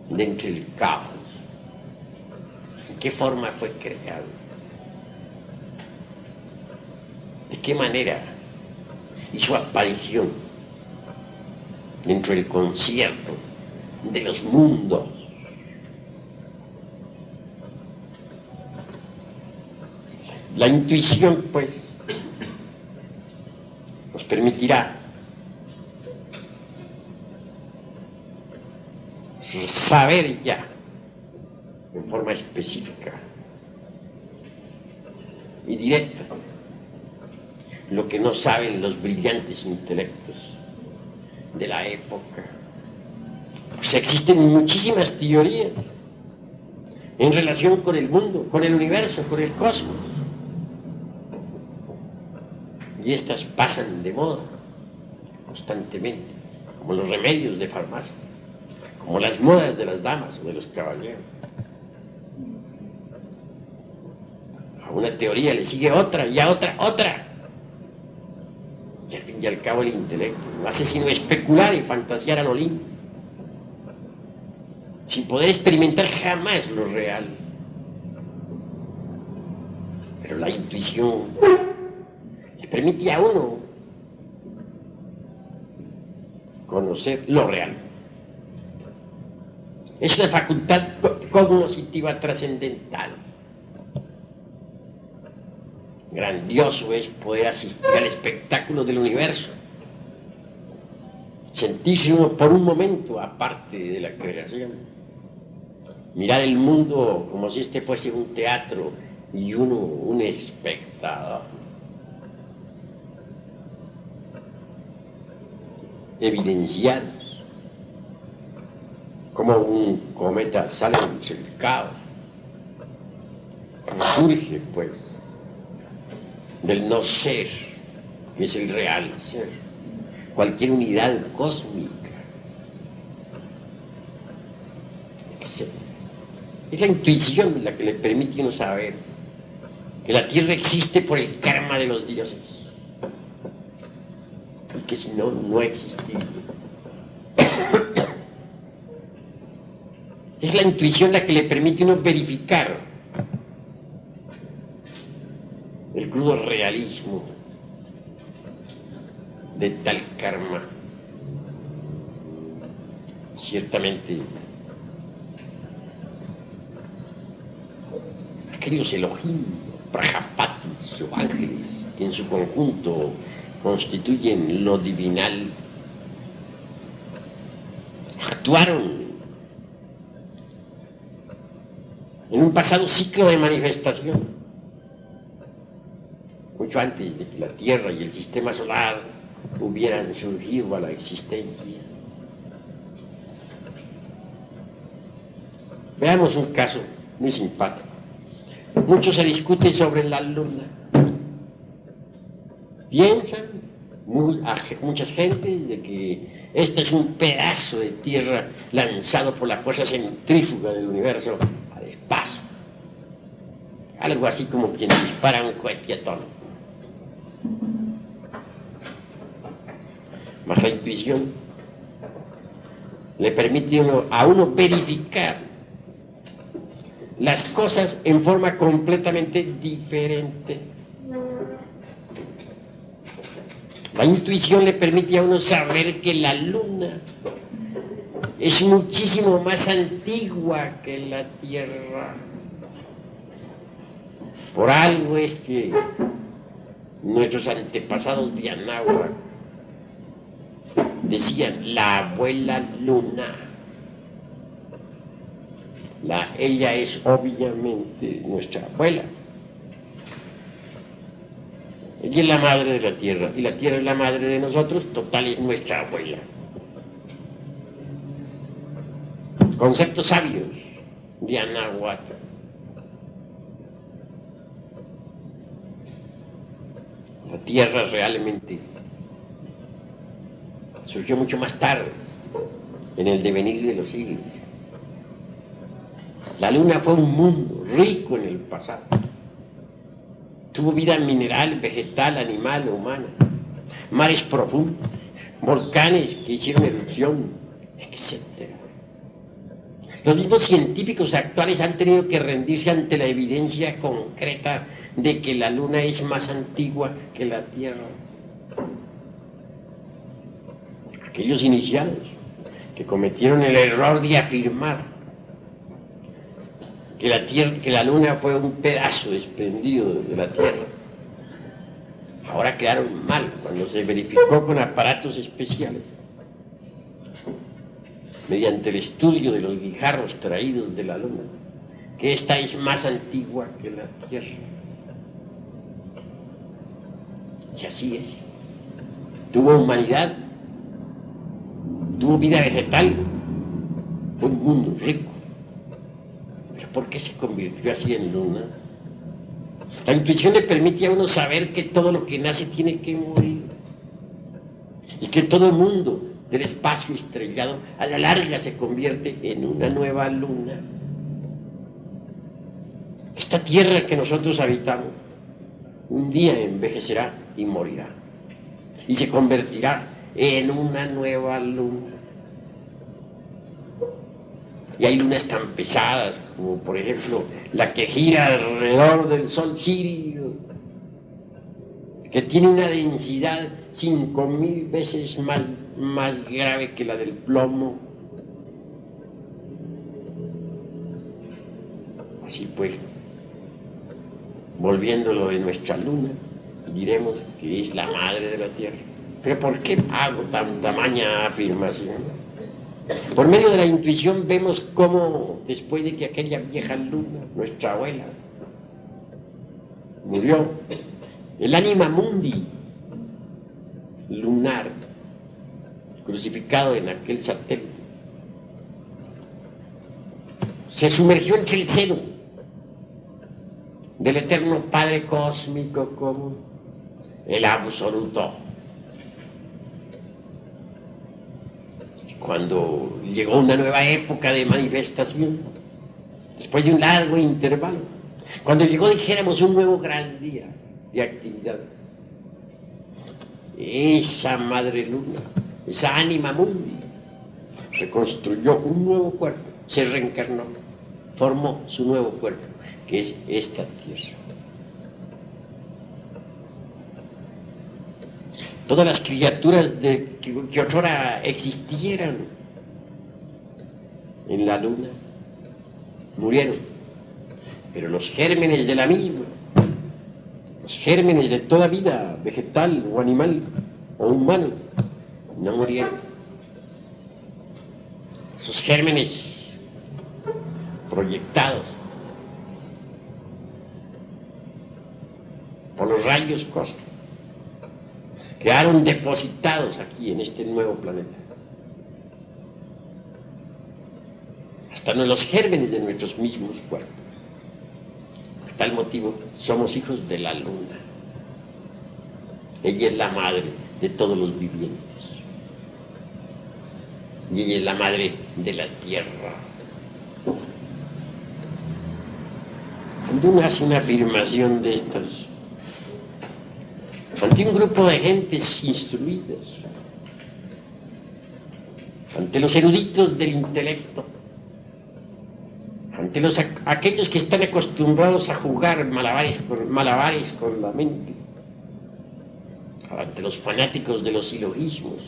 de entre el caos, en qué forma fue creado, de qué manera hizo aparición dentro del concierto de los mundos. La intuición, pues, nos permitirá saber ya, en forma específica y directa, lo que no saben los brillantes intelectos de la época. Pues existen muchísimas teorías en relación con el mundo, con el universo, con el cosmos. Y estas pasan de moda constantemente, como los remedios de farmacia, como las modas de las damas o de los caballeros. A una teoría le sigue otra y a otra, otra. Y al fin y al cabo el intelecto no hace sino especular y fantasear a lo lindo, sin poder experimentar jamás lo real. Pero la intuición le permite a uno conocer lo real. Es una facultad cognoscitiva trascendental. Grandioso es poder asistir al espectáculo del universo, sentirse uno por un momento aparte de la creación, mirar el mundo como si este fuese un teatro y uno un espectador. Evidenciar como un cometa sale del caos, como surge, pues, del no ser, que es el real ser, cualquier unidad cósmica, etc. Es la intuición la que le permite a uno saber que la Tierra existe por el karma de los dioses, y que si no, no existiría. Es la intuición la que le permite a uno verificar el crudo realismo de tal karma. Ciertamente, aquellos Elohim, Prajapatis o ángeles, que en su conjunto constituyen lo divinal, actuaron en un pasado ciclo de manifestación, mucho antes de que la Tierra y el sistema solar hubieran surgido a la existencia. Veamos un caso muy simpático. Mucho se discute sobre la Luna. Piensan muchas gentes de que este es un pedazo de tierra lanzado por la fuerza centrífuga del universo al espacio. Algo así como quien dispara un cohete atómico. Mas la intuición le permite a uno verificar las cosas en forma completamente diferente. La intuición le permite a uno saber que la luna es muchísimo más antigua que la Tierra. Por algo es que nuestros antepasados de Anáhuac decían la abuela luna. Ella es obviamente nuestra abuela. Ella es la madre de la Tierra y la Tierra es la madre de nosotros, total es nuestra abuela. Conceptos sabios de Anáhuac. La Tierra realmente surgió mucho más tarde, en el devenir de los siglos. La Luna fue un mundo rico en el pasado. Tuvo vida mineral, vegetal, animal, humana. Mares profundos, volcanes que hicieron erupción, etc. Los mismos científicos actuales han tenido que rendirse ante la evidencia concreta de que la Luna es más antigua que la Tierra. Aquellos iniciados que cometieron el error de afirmar que la Luna fue un pedazo desprendido de la Tierra, ahora quedaron mal cuando se verificó con aparatos especiales, mediante el estudio de los guijarros traídos de la Luna, que esta es más antigua que la Tierra. Y así es. Tuvo humanidad, tuvo vida vegetal, fue un mundo rico. Pero ¿por qué se convirtió así en luna? La intuición le permite a uno saber que todo lo que nace tiene que morir. Y que todo el mundo del espacio estrellado a la larga se convierte en una nueva luna. Esta tierra que nosotros habitamos un día envejecerá y morirá y se convertirá en una nueva luna. Y hay lunas tan pesadas como por ejemplo la que gira alrededor del Sol Sirio, que tiene una densidad 5000 veces más grave que la del plomo. Así pues, volviéndolo de nuestra luna, diremos que es la madre de la Tierra. ¿Pero por qué hago tan tamaña afirmación? Por medio de la intuición vemos cómo después de que aquella vieja luna, nuestra abuela, murió, el anima mundi lunar, crucificado en aquel satélite, se sumergió entre el seno del eterno Padre cósmico como el absoluto. Cuando llegó una nueva época de manifestación, después de un largo intervalo, cuando llegó, dijéramos, un nuevo gran día de actividad, esa madre luna, esa anima mundi, reconstruyó un nuevo cuerpo, se reencarnó, formó su nuevo cuerpo, que es esta tierra. Todas las criaturas que otrora existieran en la luna murieron, pero los gérmenes de la misma, los gérmenes de toda vida vegetal o animal o humano, no murieron. Esos gérmenes proyectados por los rayos cósmicos quedaron depositados aquí en este nuevo planeta. Hasta los gérmenes de nuestros mismos cuerpos. Por tal motivo somos hijos de la luna. Ella es la madre de todos los vivientes. Y ella es la madre de la tierra. Cuando uno hace una afirmación de estas, ante un grupo de gentes instruidas, ante los eruditos del intelecto, ante aquellos que están acostumbrados a jugar malabares con la mente, ante los fanáticos de los silogismos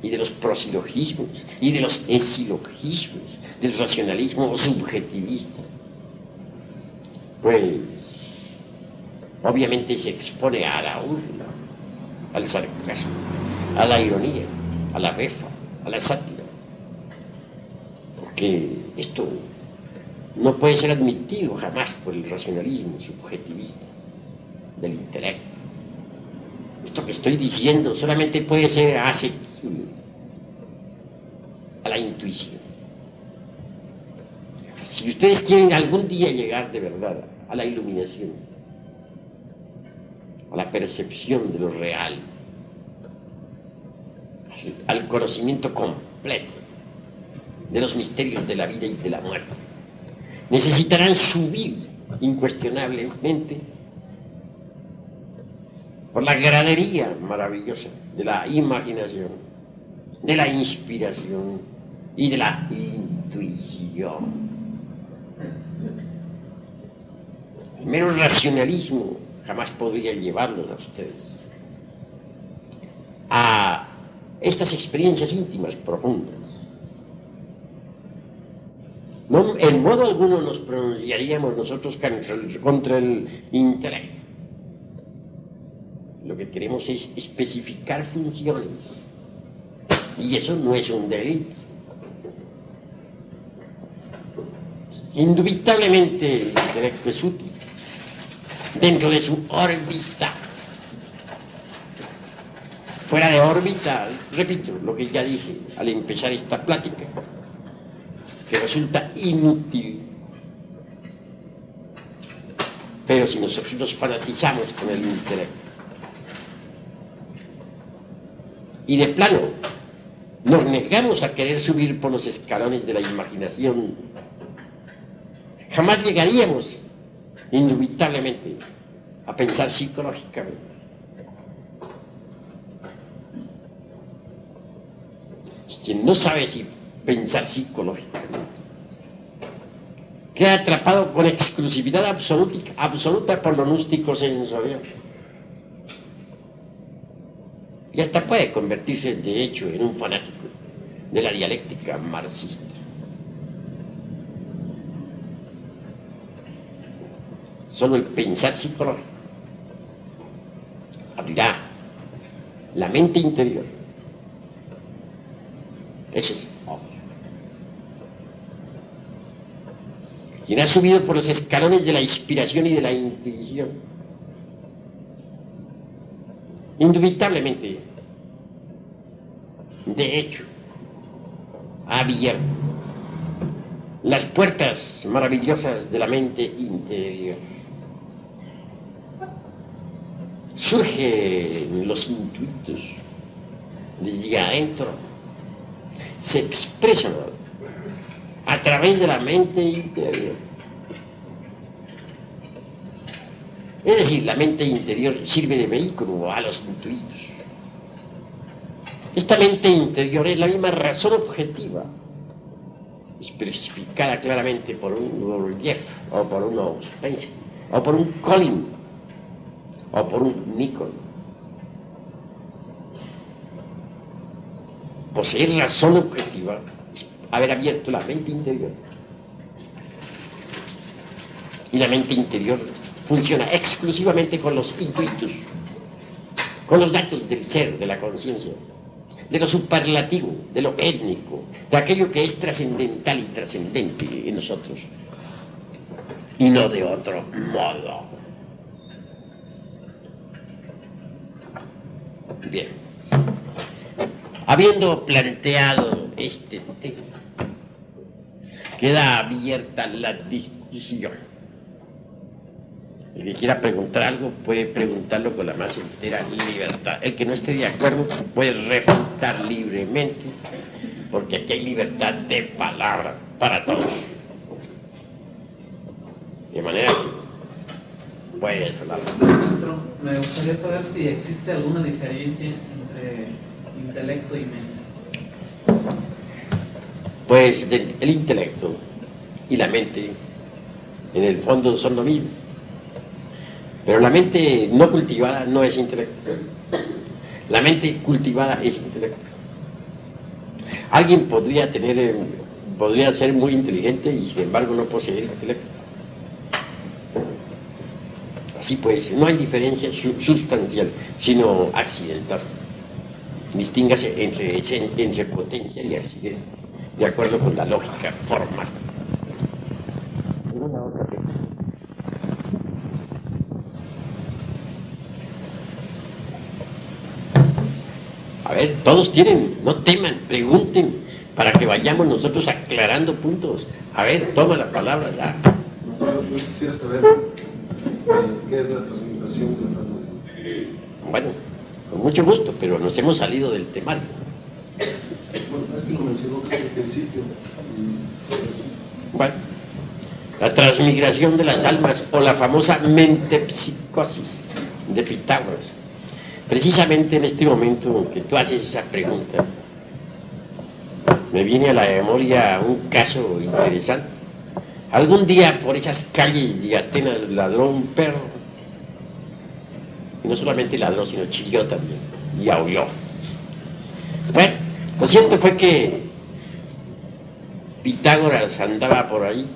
y de los prosilogismos y de los esilogismos, del racionalismo subjetivista, pues obviamente se expone a la burla, al sarcasmo, a la ironía, a la befa, a la sátira, porque esto no puede ser admitido jamás por el racionalismo subjetivista del intelecto. Esto que estoy diciendo solamente puede ser asequible a la intuición. Si ustedes quieren algún día llegar de verdad a la iluminación, a la percepción de lo real, al conocimiento completo de los misterios de la vida y de la muerte, necesitarán subir incuestionablemente por la gradería maravillosa de la imaginación, de la inspiración y de la intuición. El mero racionalismo jamás podría llevarlos a ustedes a estas experiencias íntimas profundas. No, en modo alguno nos pronunciaríamos nosotros contra el intelecto. Lo que queremos es especificar funciones, y eso no es un delito. Indubitablemente el intelecto es útil dentro de su órbita. Fuera de órbita, repito lo que ya dije al empezar esta plática, que resulta inútil. Pero si nosotros nos fanatizamos con el intelecto y de plano nos negamos a querer subir por los escalones de la imaginación, jamás llegaríamos indubitablemente a pensar psicológicamente. Quien no sabe si pensar psicológicamente queda atrapado con exclusividad absoluta por lo gnóstico sensorial. Y hasta puede convertirse, de hecho, en un fanático de la dialéctica marxista. Solo el pensar psicológico abrirá la mente interior. Eso es obvio. Quien ha subido por los escalones de la inspiración y de la intuición, indubitablemente, de hecho, ha abierto las puertas maravillosas de la mente interior. Surgen los intuitos desde adentro, se expresan a través de la mente interior. Es decir, la mente interior sirve de vehículo a los intuitos. Esta mente interior es la misma razón objetiva, especificada claramente por un Gurdjieff, o por un Ouspensky, o por un Collin, o por un Nicol. Poseer razón objetiva es haber abierto la mente interior. Y la mente interior funciona exclusivamente con los intuitos, con los datos del ser, de la conciencia, de lo superlativo, de lo étnico, de aquello que es trascendental y trascendente en nosotros, y no de otro modo. Bien, habiendo planteado este tema, queda abierta la discusión. El que quiera preguntar algo puede preguntarlo con la más entera libertad. El que no esté de acuerdo puede refutar libremente, porque aquí hay libertad de palabra para todos. De manera que puede hablar. Maestro, me gustaría saber si existe alguna diferencia entre intelecto y mente. Pues el intelecto y la mente en el fondo son lo mismo. Pero la mente no cultivada no es intelecto. La mente cultivada es intelecto. Alguien podría ser muy inteligente y sin embargo no poseer intelecto. Así pues, no hay diferencia sustancial, sino accidental. Distínguase entre potencia y accidente, de acuerdo con la lógica formal. A ver, todos tienen, no teman, pregunten, para que vayamos nosotros aclarando puntos. A ver, toma la palabra ya. No sé, yo quisiera saber qué es la transmutación de las almas. Bueno, con mucho gusto, pero nos hemos salido del temario. Bueno, es que lo mencionó desde el principio. Bueno, la transmigración de las almas o la famosa mentepsicosis de Pitágoras. Precisamente en este momento en que tú haces esa pregunta, me viene a la memoria un caso interesante. Algún día por esas calles de Atenas ladró un perro. Y no solamente ladró, sino chilló también. Y aulló. Bueno, lo cierto fue que Pitágoras andaba por ahí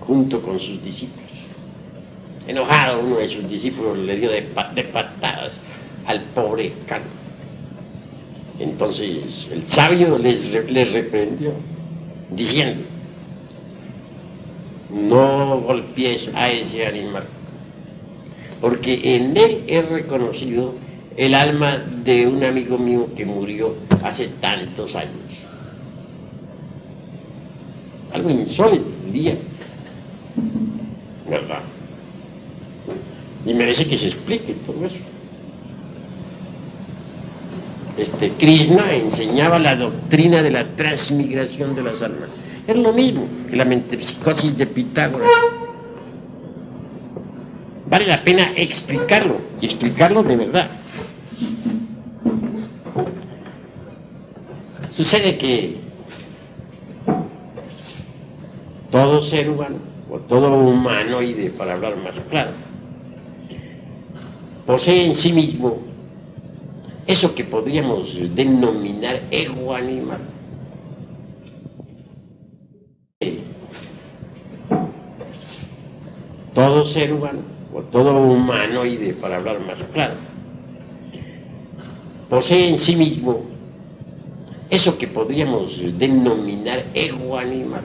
junto con sus discípulos. Enojado, uno de sus discípulos le dio de patadas al pobre can. Entonces el sabio les reprendió, diciendo: no golpees a ese animal, porque en él he reconocido el alma de un amigo mío que murió hace tantos años. Algo insólito, diría, ¿verdad? Y merece que se explique todo eso. Krishna enseñaba la doctrina de la transmigración de las almas. Es lo mismo que la metempsicosis de Pitágoras. Vale la pena explicarlo, y explicarlo de verdad. Sucede que todo ser humano, o todo humanoide, para hablar más claro, posee en sí mismo eso que podríamos denominar ego animal. Todo ser humano, o todo humanoide, para hablar más claro, posee en sí mismo eso que podríamos denominar ego animal.